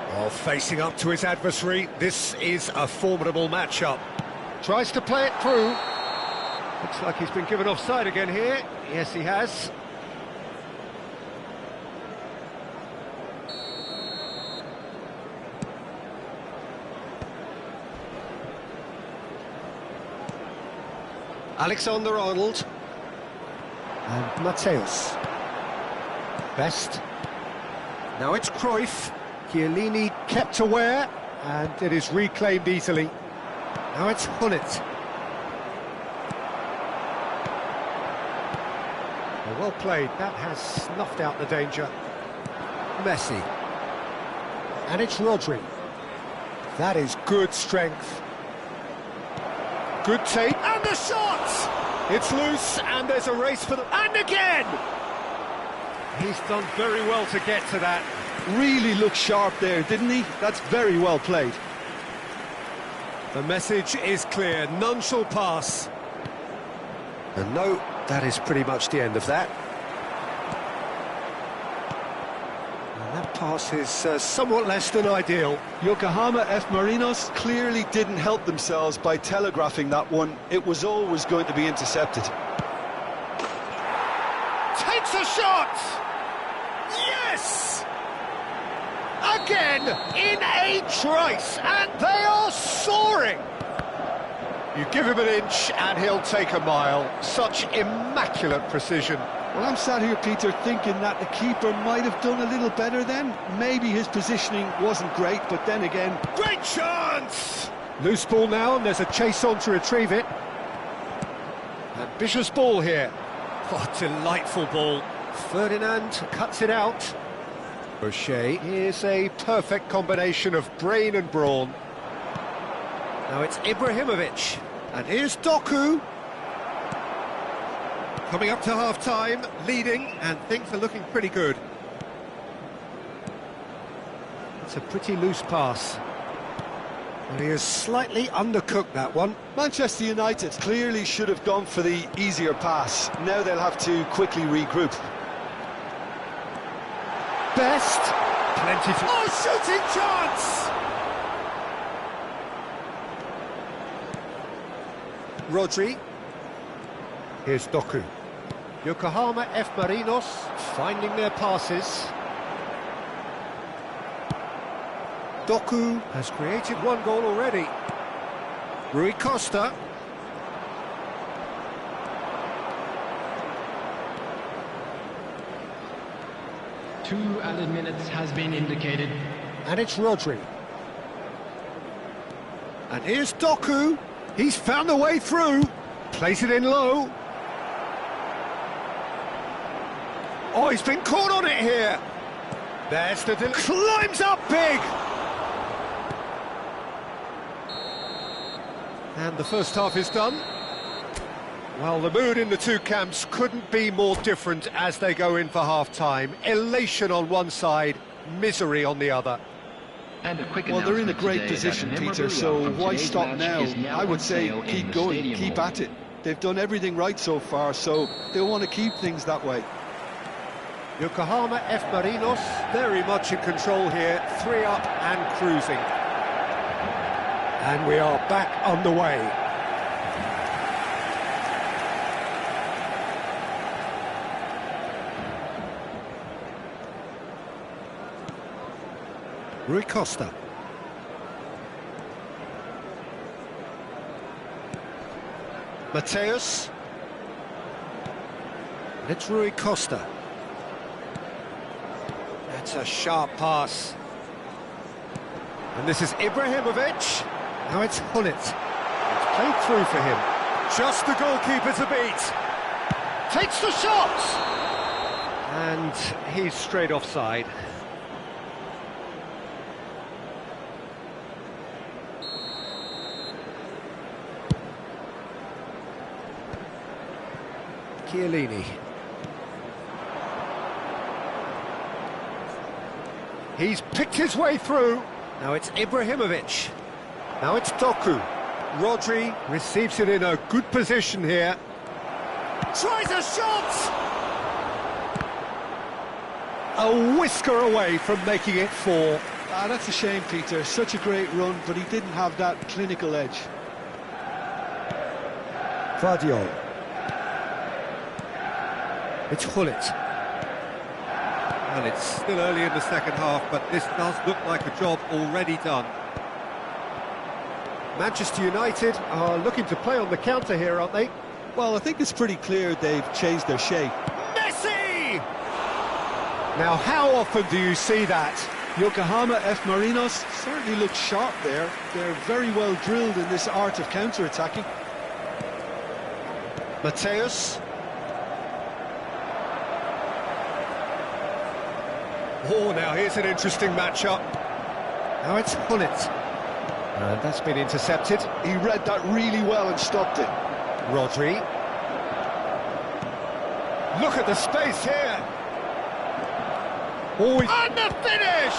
Well, facing up to his adversary, this is a formidable matchup. Tries to play it through. Looks like he's been given offside again here. Yes, he has. Alexander-Arnold. And Mateus. Best. Now it's Cruyff. Chiellini kept aware, and it is reclaimed easily. Now it's Hullet. Well played, that has snuffed out the danger. Messi. And it's Rodri. That is good strength. Good take, and the shot! It's loose, and there's a race for the... And again! He's done very well to get to that. Really looked sharp there, didn't he? That's very well played. The message is clear, none shall pass. And no, that is pretty much the end of that. And that pass is somewhat less than ideal. Yokohama F. Marinos clearly didn't help themselves by telegraphing that one. It was always going to be intercepted. Takes a shot! Yes! Again, in a trice, and they are soaring! You give him an inch and he'll take a mile. Such immaculate precision. Well, I'm sat here, Peter, thinking that the keeper might have done a little better then. Maybe his positioning wasn't great, but then again... Great chance! Loose ball now, and there's a chase on to retrieve it. Ambitious ball here. What a delightful ball. Ferdinand cuts it out. Boucher is a perfect combination of brain and brawn. Now it's Ibrahimovic, and here's Doku. Coming up to half-time, leading, and things are looking pretty good. It's a pretty loose pass. And he has slightly undercooked that one. Manchester United clearly should have gone for the easier pass. Now they'll have to quickly regroup. Best. Plenty to... Oh, shooting chance! Rodri. Here's Doku. Yokohama F. Marinos finding their passes. Doku has created one goal already. Rui Costa. Two added minutes has been indicated. And it's Rodri. And here's Doku. He's found a way through. Plays it in low. Oh, he's been caught on it here. There's the... Climbs up big. And the first half is done. Well, the mood in the two camps couldn't be more different as they go in for half-time. Elation on one side, misery on the other. And a quick well, they're in a great today position, that Peter, so why stop now? I would say keep going, keep at it. They've done everything right so far, so they'll want to keep things that way. Yokohama F. Marinos very much in control here, 3 up and cruising. And we are back underway. Rui Costa. Mateus. It's Rui Costa. That's a sharp pass. And this is Ibrahimovic. Now it's Hullet. It's played through for him. Just the goalkeeper to beat. Takes the shot! And he's straight offside. Chiellini. He's picked his way through. Now it's Ibrahimovic. Now it's Doku. Rodri receives it in a good position here. Tries a shot! A whisker away from making it 4. Ah, that's a shame, Peter. Such a great run, but he didn't have that clinical edge. Vardiol. It's Hullet. And it's still early in the second half, but this does look like a job already done. Manchester United are looking to play on the counter here, aren't they? Well, I think it's pretty clear they've changed their shape. Messi! Now, how often do you see that? Yokohama F. Marinos certainly look sharp there. They're very well drilled in this art of counter-attacking. Mateus. Oh, now here's an interesting matchup. Now it's Hullet. And that's been intercepted. He read that really well and stopped it. Rodri. Look at the space here. Oh, and the finish!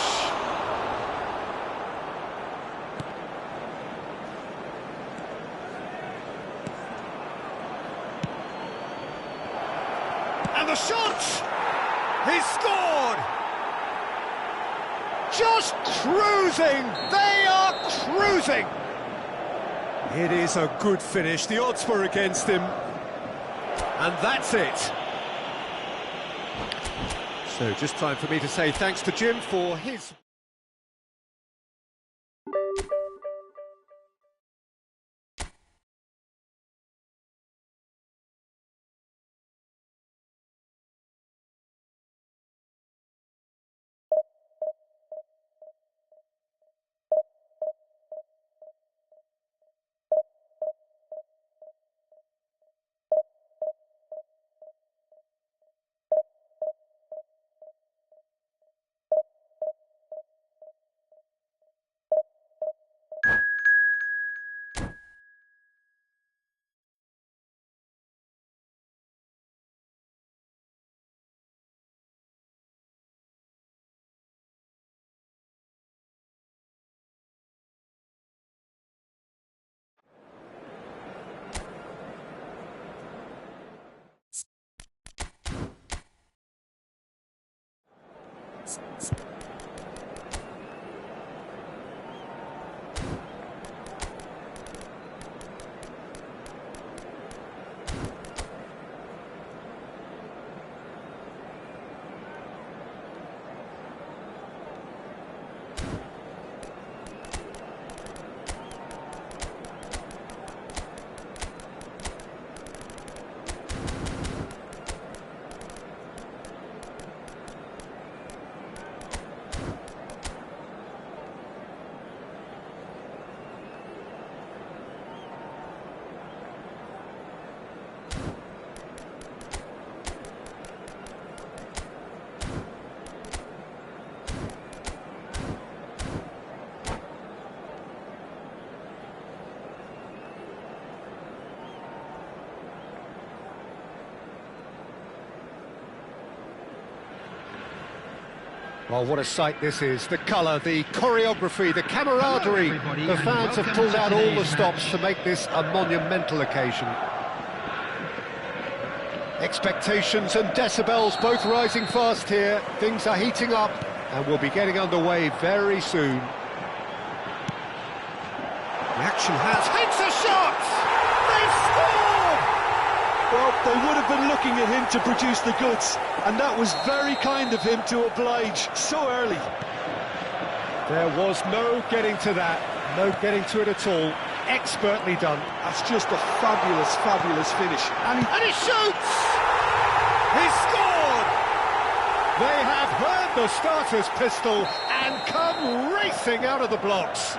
And the shot! He's scored! Just cruising! They are cruising! It is a good finish. The odds were against him. And that's it. So just time for me to say thanks to Jim for his... Well, what a sight this is. The colour, the choreography, the camaraderie. The fans have pulled out all the stops to make this a monumental occasion. Expectations and decibels both rising fast here. Things are heating up and we'll be getting underway very soon. The action has... Hits a shot! They've scored! Well, they would have been looking at him to produce the goods, and that was very kind of him to oblige so early. There was no getting to that, no getting to it at all. Expertly done. That's just a fabulous, fabulous finish. And he shoots! He scored! They have heard the starter's pistol and come racing out of the blocks.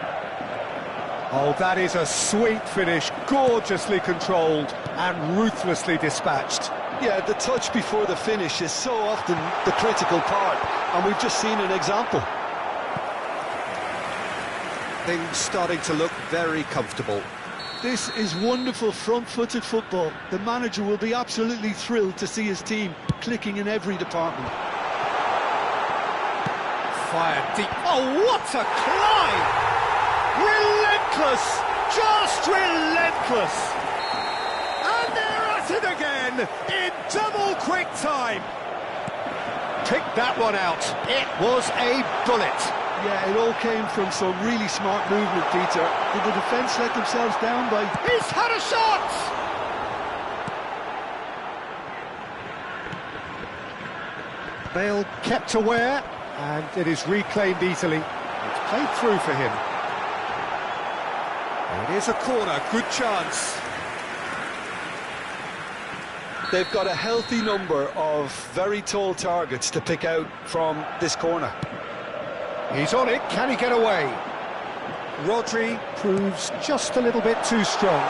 Oh, that is a sweet finish, gorgeously controlled and ruthlessly dispatched. Yeah, the touch before the finish is so often the critical part, and we've just seen an example. Things starting to look very comfortable. This is wonderful front-footed football. The manager will be absolutely thrilled to see his team clicking in every department. Fired deep. Oh, what a climb! Relentless! Just relentless! And they're at it again in double quick time. Pick that one out. It was a bullet. Yeah, it all came from some really smart movement, Peter. Did the defence let themselves down by... He's had a shot! Bale kept aware, and it is reclaimed easily. It's played through for him. It is a corner, good chance. They've got a healthy number of very tall targets to pick out from this corner. He's on it, can he get away? Rodri proves just a little bit too strong.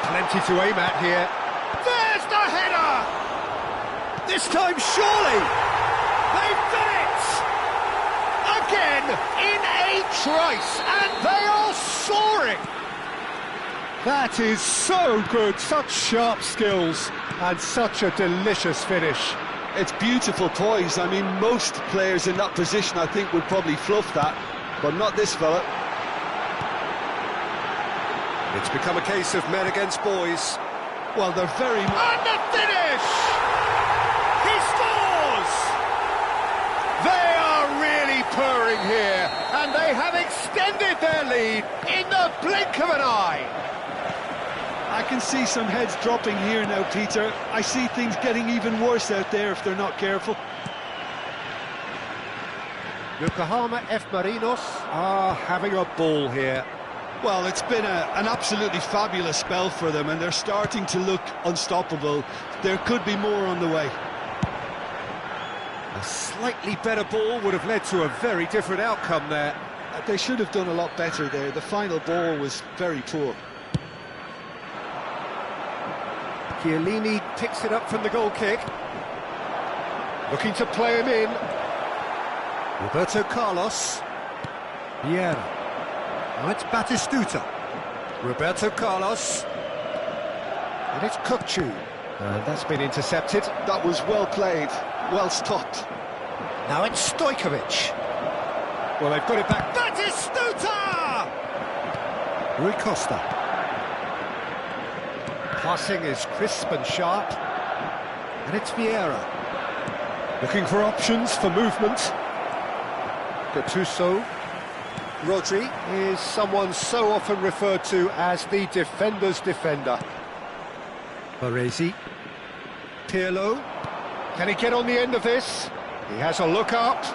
Plenty to aim at here. There's the header! This time, surely! They've done it! Again, in a trice, and they are soaring! That is so good, such sharp skills, and such a delicious finish. It's beautiful poise. I mean, most players in that position, I think, would probably fluff that, but not this fella. It's become a case of men against boys. Well, they're very... And the finish! He scores! They are really purring here, and they have extended their lead in the blink of an eye. I can see some heads dropping here now, Peter. I see things getting even worse out there if they're not careful. Yokohama F. Marinos are having a ball here. Well, it's been an absolutely fabulous spell for them, and they're starting to look unstoppable. There could be more on the way. A slightly better ball would have led to a very different outcome there. They should have done a lot better there. The final ball was very poor. Chiellini picks it up from the goal kick. Looking to play him in. Roberto Carlos. Vieira. Now it's Batistuta. Roberto Carlos. And it's Kukçu. And that's been intercepted. That was well played, well stopped. Now it's Stojkovic. Well, they've got it back. Batistuta! Rui Costa. Passing is crisp and sharp. And it's Vieira. Looking for options for movement. Gattuso. Rodri is someone so often referred to as the defender's defender. Baresi. Pirlo. Can he get on the end of this? He has a look up.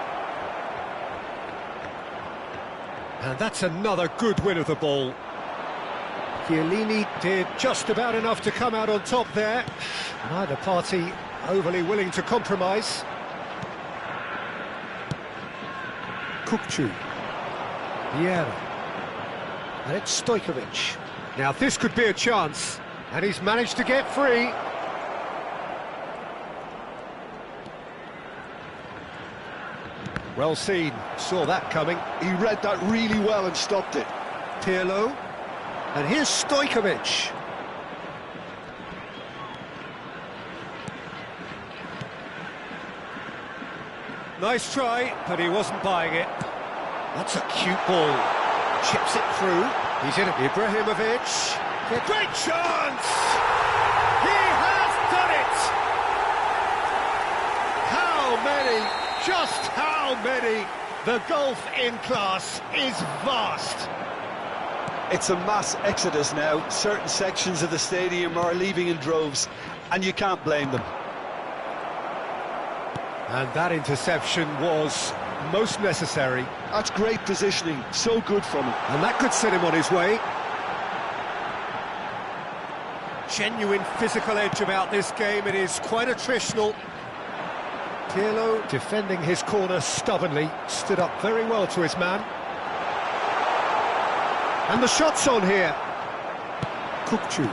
And that's another good win of the ball. Chiellini did just about enough to come out on top there. Neither party overly willing to compromise. Kukçu. Vieira. And it's Stojkovic. Now this could be a chance, and he's managed to get free. Well seen, saw that coming. He read that really well and stopped it. Pirlo. And here's Stojkovic. Nice try, but he wasn't buying it. That's a cute ball. Chips it through. He's in it. Ibrahimovic. Great chance! He has done it! many? Just how many? The gulf in class is vast. It's a mass exodus now. Certain sections of the stadium are leaving in droves, and you can't blame them. And that interception was most necessary. That's great positioning, so good from him. And that could set him on his way. Genuine physical edge about this game. It is quite attritional. Pirlo defending his corner stubbornly, stood up very well to his man. And the shot's on here. Kukçu.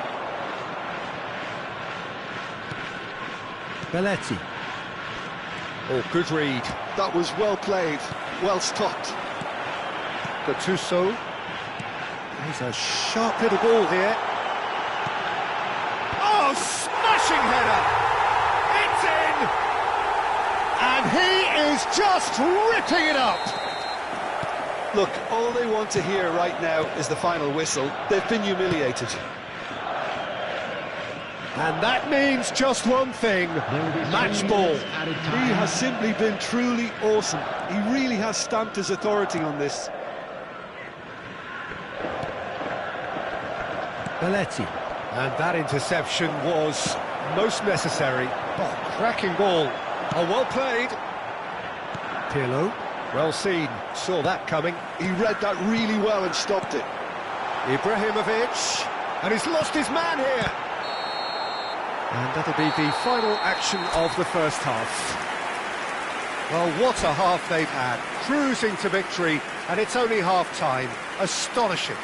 Belletti. Oh, good read. That was well played, well stopped. Gattuso. He's a sharp little ball here. Oh, smashing header! It's in! And he is just ripping it up! Look, all they want to hear right now is the final whistle. They've been humiliated. And that means just one thing, match ball. He has simply been truly awesome. He really has stamped his authority on this. Belletti. And that interception was most necessary. Oh, cracking ball. Oh, well played. Pirlo, well seen, saw that coming. He read that really well and stopped it. Ibrahimovic, and he's lost his man here. And that'll be the final action of the first half. Well, what a half they've had. Cruising to victory, and it's only half-time. Astonishing.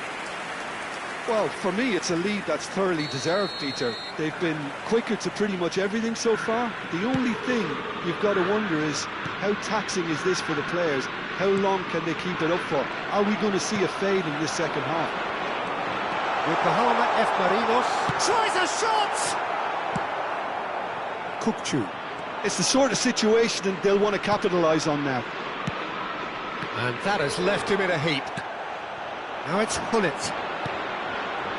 Well, for me, it's a lead that's thoroughly deserved, Peter. They've been quicker to pretty much everything so far. The only thing you've got to wonder is, how taxing is this for the players? How long can they keep it up for? Are we going to see a fade in this second half? Yokohama F. Marinos tries a shot! Kukçu. It's the sort of situation that they'll want to capitalise on now. And that has left him in a heap. Now it's Hullet.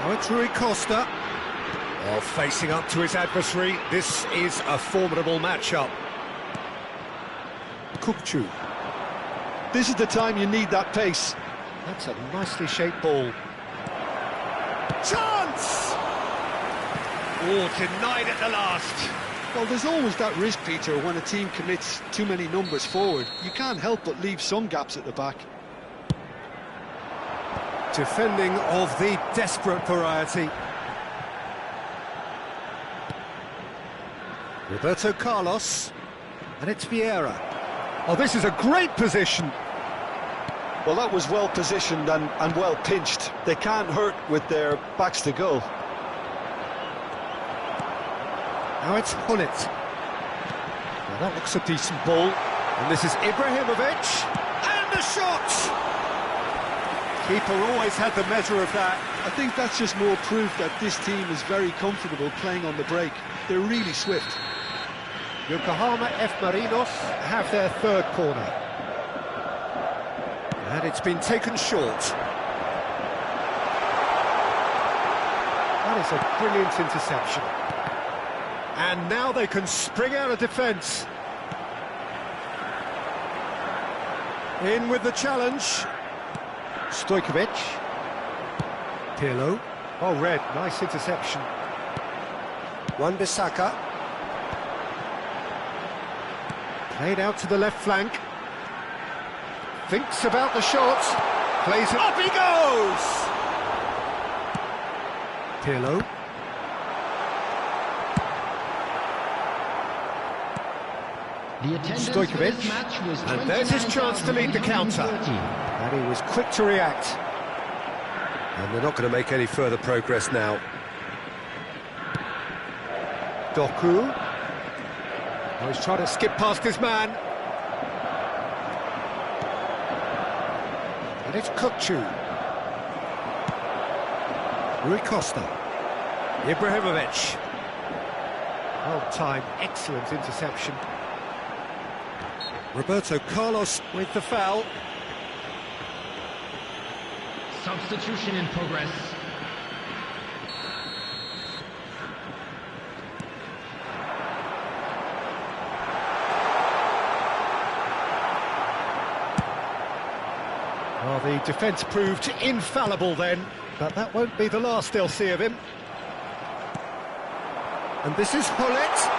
Now it's Rui Costa. Oh, facing up to his adversary. This is a formidable matchup. Kukçu. This is the time you need that pace. That's a nicely shaped ball. Chance! Oh, denied at the last. Well, there's always that risk, Peter, when a team commits too many numbers forward. You can't help but leave some gaps at the back. Defending of the desperate variety. Roberto Carlos. And it's Vieira. Oh, this is a great position. Well, that was well positioned and well pinched. They can't hurt with their backs to goal. Now it's Hullet. Well, that looks a decent ball. And this is Ibrahimovic. And the shot! Keeper always had the measure of that. I think that's just more proof that this team is very comfortable playing on the break. They're really swift. Yokohama F. Marinos have their third corner. And it's been taken short. That is a brilliant interception. And now they can spring out of defence. In with the challenge. Stojkovic. Pirlo. Oh, red, nice interception. Wan-Bissaka. Played out to the left flank. Thinks about the shot. Plays it. Up he goes! Pirlo. Stojkovic. And there's his chance to lead the counter. And he was quick to react. And they're not going to make any further progress now. Doku. Oh, he's trying to skip past his man. And it's Kukçu. Rui Costa. Ibrahimovic. Well timed, excellent interception. Roberto Carlos with the foul. Substitution in progress. Well, the defence proved infallible then, but that won't be the last they'll see of him. And this is Hullet.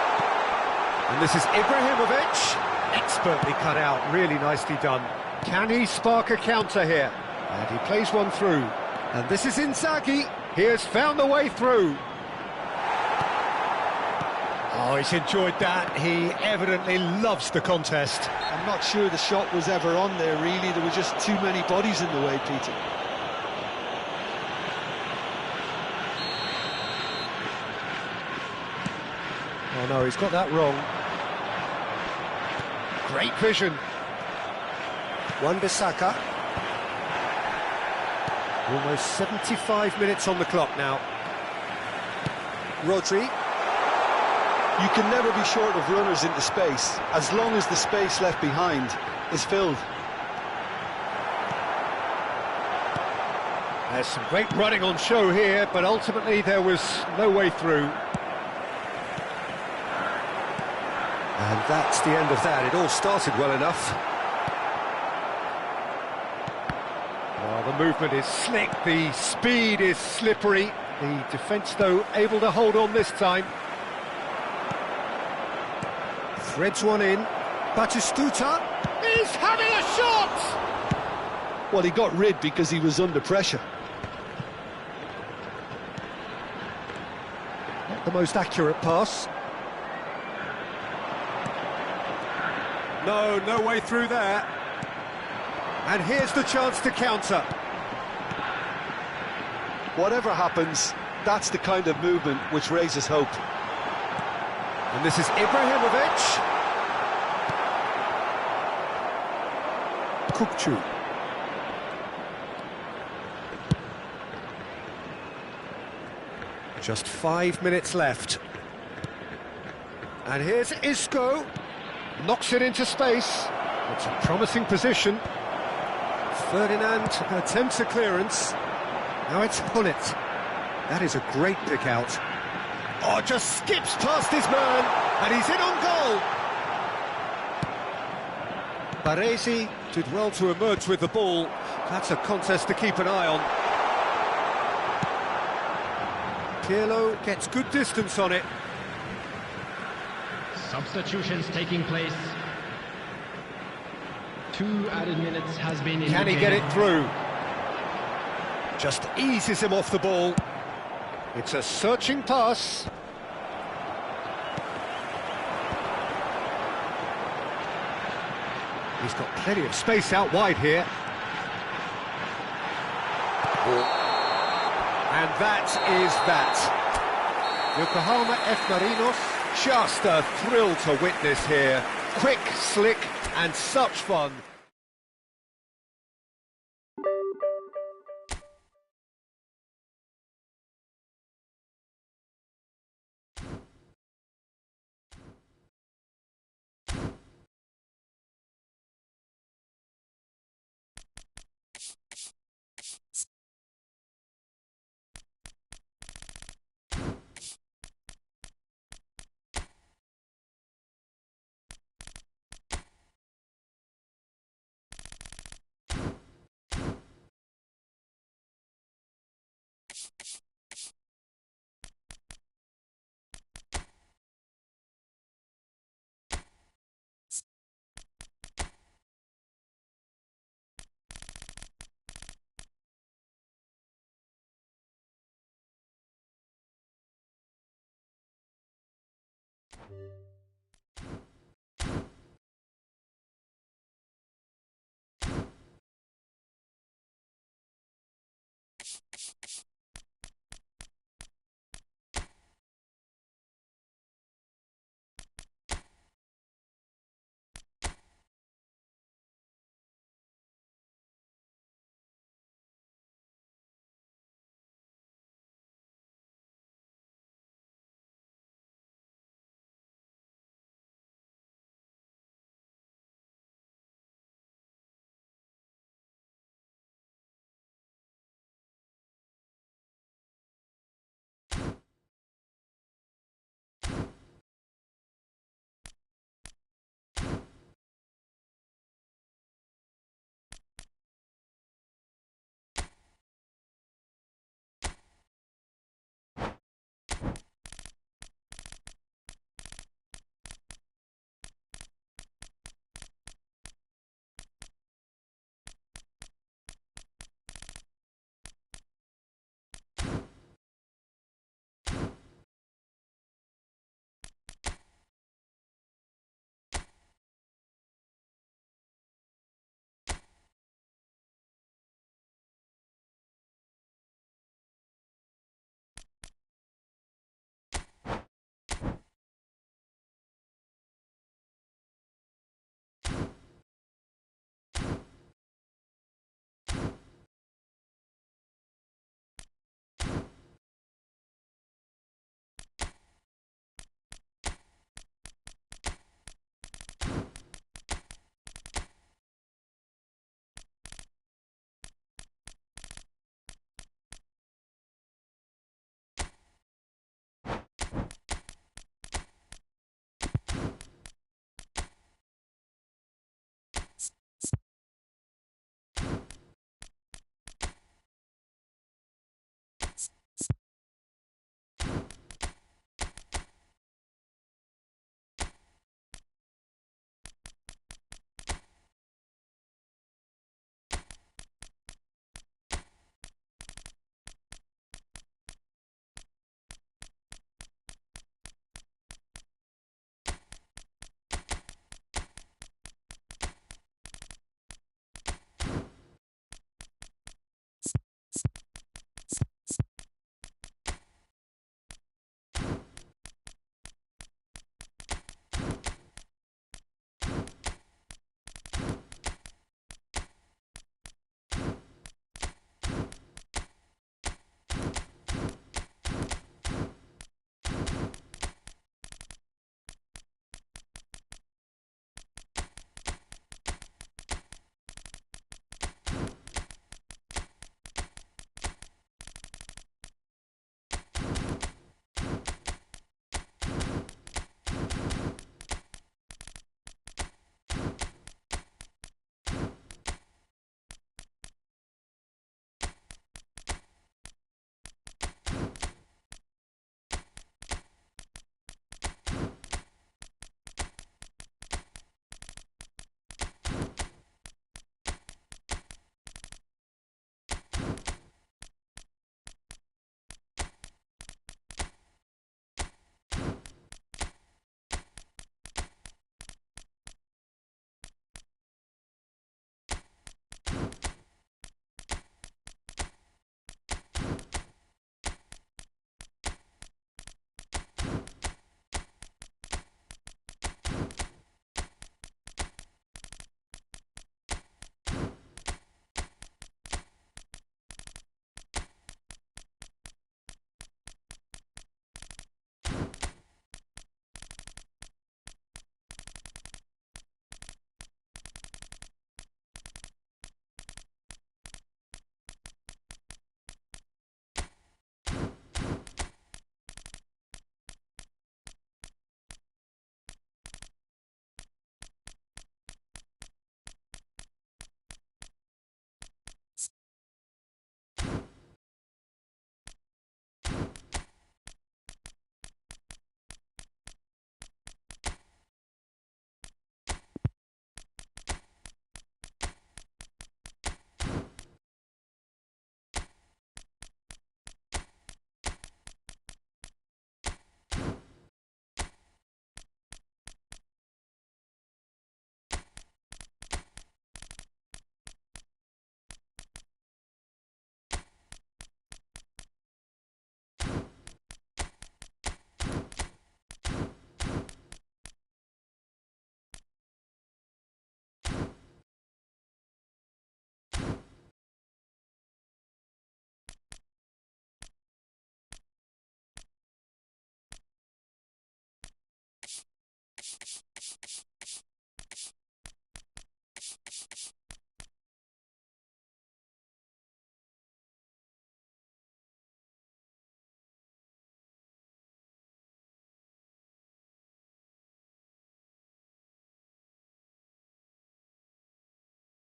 And this is Ibrahimovic. Expertly cut out, really nicely done. Can he spark a counter here? And he plays one through. And this is Inzaghi. He has found a way through. Oh, he's enjoyed that. He evidently loves the contest. I'm not sure the shot was ever on there, really. There were just too many bodies in the way, Peter. Oh no, he's got that wrong. Great vision. Wan-Bissaka. Almost 75 minutes on the clock now. Rodri. You can never be short of runners into space, as long as the space left behind is filled. There's some great running on show here, but ultimately there was no way through. And that's the end of that. It all started well enough. Well, the movement is slick, the speed is slippery. The defence, though, able to hold on this time. Threads one in. Batistuta is having a shot! Well, he got rid because he was under pressure. Not the most accurate pass. No way through there. And here's the chance to counter. Whatever happens, that's the kind of movement which raises hope. And this is Ibrahimovic. Kukçu. Just 5 minutes left. And here's Isco. Knocks it into space. It's a promising position. Ferdinand attempts a clearance. Now it's Hullet. That is a great pick out. Oh, just skips past his man, and he's in on goal. Baresi did well to emerge with the ball. That's a contest to keep an eye on. Pirlo gets good distance on it. Substitutions taking place. 2 added minutes has been indicated. Can he get it through? Just eases him off the ball. It's a searching pass. He's got plenty of space out wide here. And that is that. Yokohama F. Marinos, just a thrill to witness here. Quick, slick, and such fun.